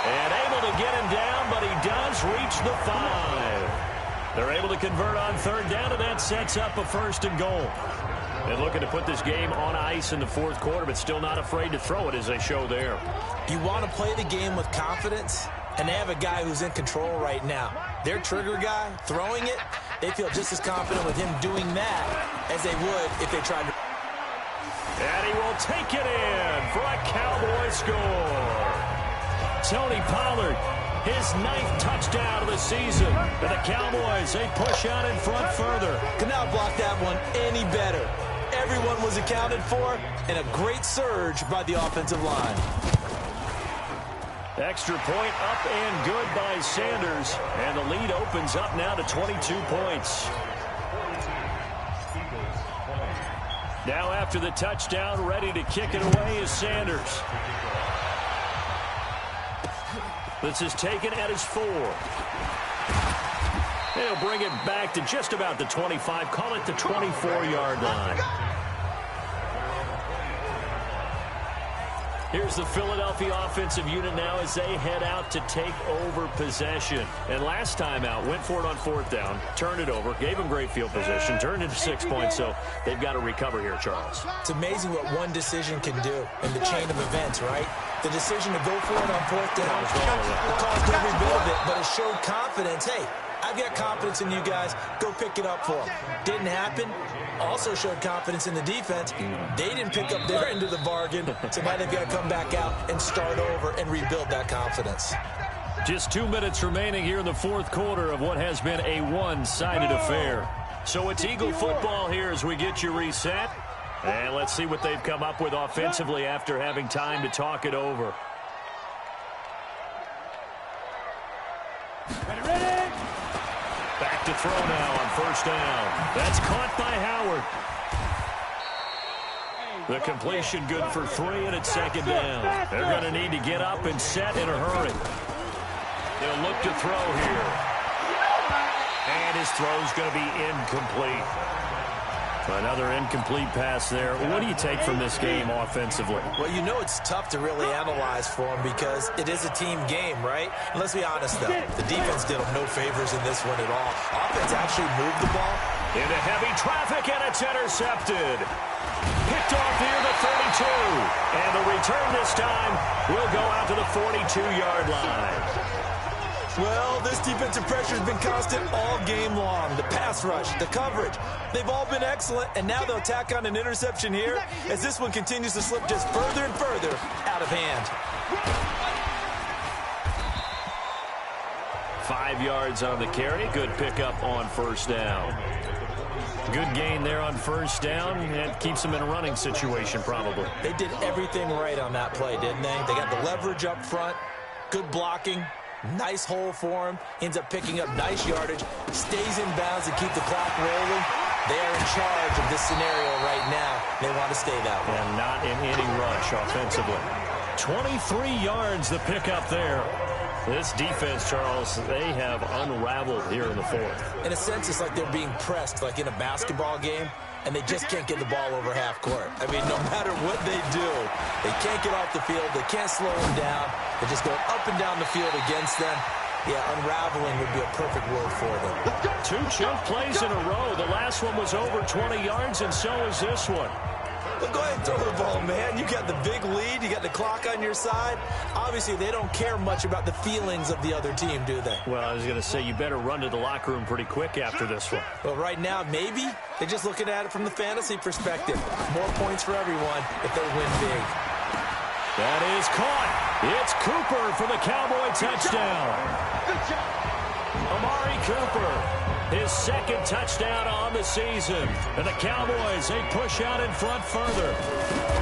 And able to get him down, but he does reach the 5. They're able to convert on 3rd down, and that sets up a 1st and goal. And looking to put this game on ice in the 4th quarter, but still not afraid to throw it as they show there. You want to play the game with confidence, and they have a guy who's in control right now. Their trigger guy, throwing it, they feel just as confident with him doing that as they would if they tried to. And he will take it in for a Cowboy score. Tony Pollard, his 9th touchdown of the season. And the Cowboys, they push out in front further. Could not block that one any better. Everyone was accounted for, and a great surge by the offensive line. Extra point up and good by Sanders. And the lead opens up now to 22 points. Now after the touchdown, ready to kick it away is Sanders. This is taken at his 4. He'll bring it back to just about the 25. Call it the 24-yard line. Here's the Philadelphia offensive unit now as they head out to take over possession. And last time out, went for it on 4th down, turned it over, gave them great field position, turned into 6 points, so they've got to recover here, Charles. It's amazing what one decision can do in the chain of events, right? The decision to go for it on 4th down caused every bit of it, but it showed confidence. Hey, I've got confidence in you guys. Go pick it up for them. Didn't happen. Also showed confidence in the defense. They didn't pick up their end of the bargain, so now they've got to come back out and start over and rebuild that confidence. Just 2 minutes remaining here in the 4th quarter of what has been a one-sided affair. So it's Eagle football here as we get you reset. And let's see what they've come up with offensively after having time to talk it over. Ready? Back to throw now on 1st down. That's caught by Howard. The completion good for 3, and it's second down. They're going to need to get up and set in a hurry. They'll look to throw here. And his throw's going to be incomplete. Another incomplete pass there. What do you take from this game offensively? Well, you know it's tough to really analyze for them because it is a team game, right? And let's be honest, though. The defense did them no favors in this one at all. Offense actually moved the ball. Into heavy traffic, and it's intercepted. Picked off near the 32. And the return this time will go out to the 42-yard line. Well, this defensive pressure has been constant all game long. The pass rush, the coverage, they've all been excellent, and now they'll tack on an interception here as this one continues to slip just further and further out of hand. 5 yards on the carry. Good pickup on first down. Good gain there on first down. It keeps them in a running situation, probably. They did everything right on that play, didn't they? They got the leverage up front, good blocking. Nice hole for him. Ends up picking up nice yardage. Stays in bounds to keep the clock rolling. They are in charge of this scenario right now. They want to stay that way. And not in any rush offensively. 23 yards the pickup there. This defense, Charles, they have unraveled here in the fourth. In a sense, it's like they're being pressed, like in a basketball game, and they just can't get the ball over half court. I mean, no matter what they do, they can't get off the field. They can't slow them down. They're just going up and down the field against them. Yeah, unraveling would be a perfect word for them. 2 choke plays in a row. The last one was over 20 yards, and so is this one. Well, go ahead and throw the ball, man. You got the big lead. You got the clock on your side. Obviously, they don't care much about the feelings of the other team, do they? Well, I was going to say, you better run to the locker room pretty quick after this one. Well, right now, maybe. They're just looking at it from the fantasy perspective. More points for everyone if they win big. That is caught. It's Cooper for the Cowboy touchdown. Amari Cooper. His second touchdown on the season. And the Cowboys, they push out in front further.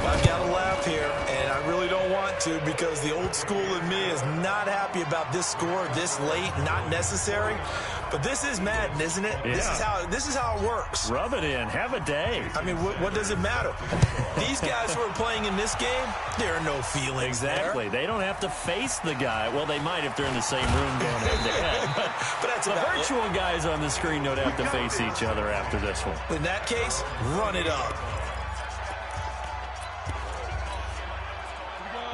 I've got to laugh here, and I really don't want to because the old school in me is not happy about this score this late, not necessary. But this is Madden, isn't it? Yeah. This is how it works. Rub it in. Have a day. I mean, what does it matter? These guys who are playing in this game, there are no feelings Exactly. there. They don't have to face the guy. Well, they might if they're in the same room going head-to-head. But that's the about virtual guys on the screen don't have to face each other after this one. In that case, run it up.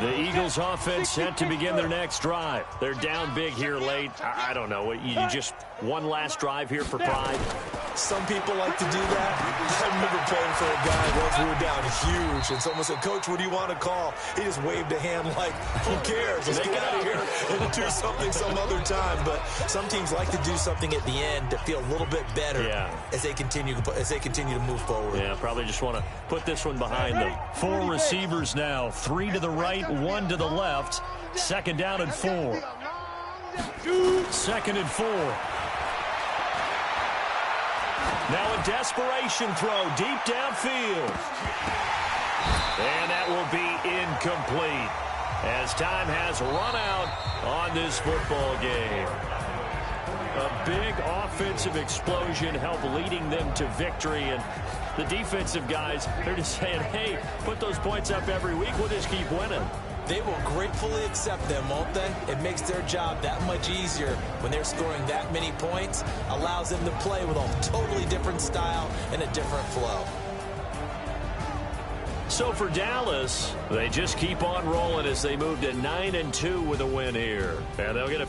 The Eagles offense set to begin their next drive. They're down big here late. I don't know. You just one last drive here for pride? Some people like to do that. I remember playing for a guy once we were down huge, and someone said, "Coach, what do you want to call?" He just waved a hand like, who cares? Let's get out of here and do something some other time. But some teams like to do something at the end to feel a little bit better as they continue to move forward. Yeah, probably just want to put this one behind them. 4 receivers now, 3 to the right, 1 to the left. Second down and 4. Second and 4. Now a desperation throw deep downfield. And that will be incomplete as time has run out on this football game. A big offensive explosion helped leading them to victory. And the defensive guys, they're just saying, hey, put those points up every week. We'll just keep winning. They will gratefully accept them, won't they? It makes their job that much easier when they're scoring that many points. Allows them to play with a totally different style and a different flow. So for Dallas, they just keep on rolling as they move to 9-2 with a win here. And they'll get a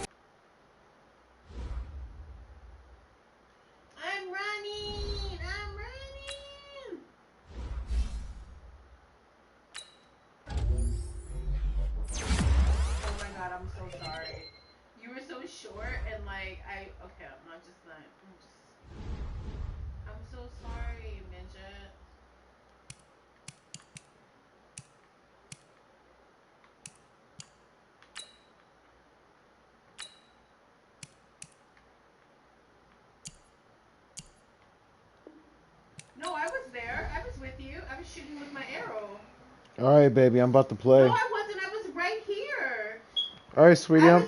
All right, baby, I'm about to play. No, I wasn't. I was right here. All right, sweetie.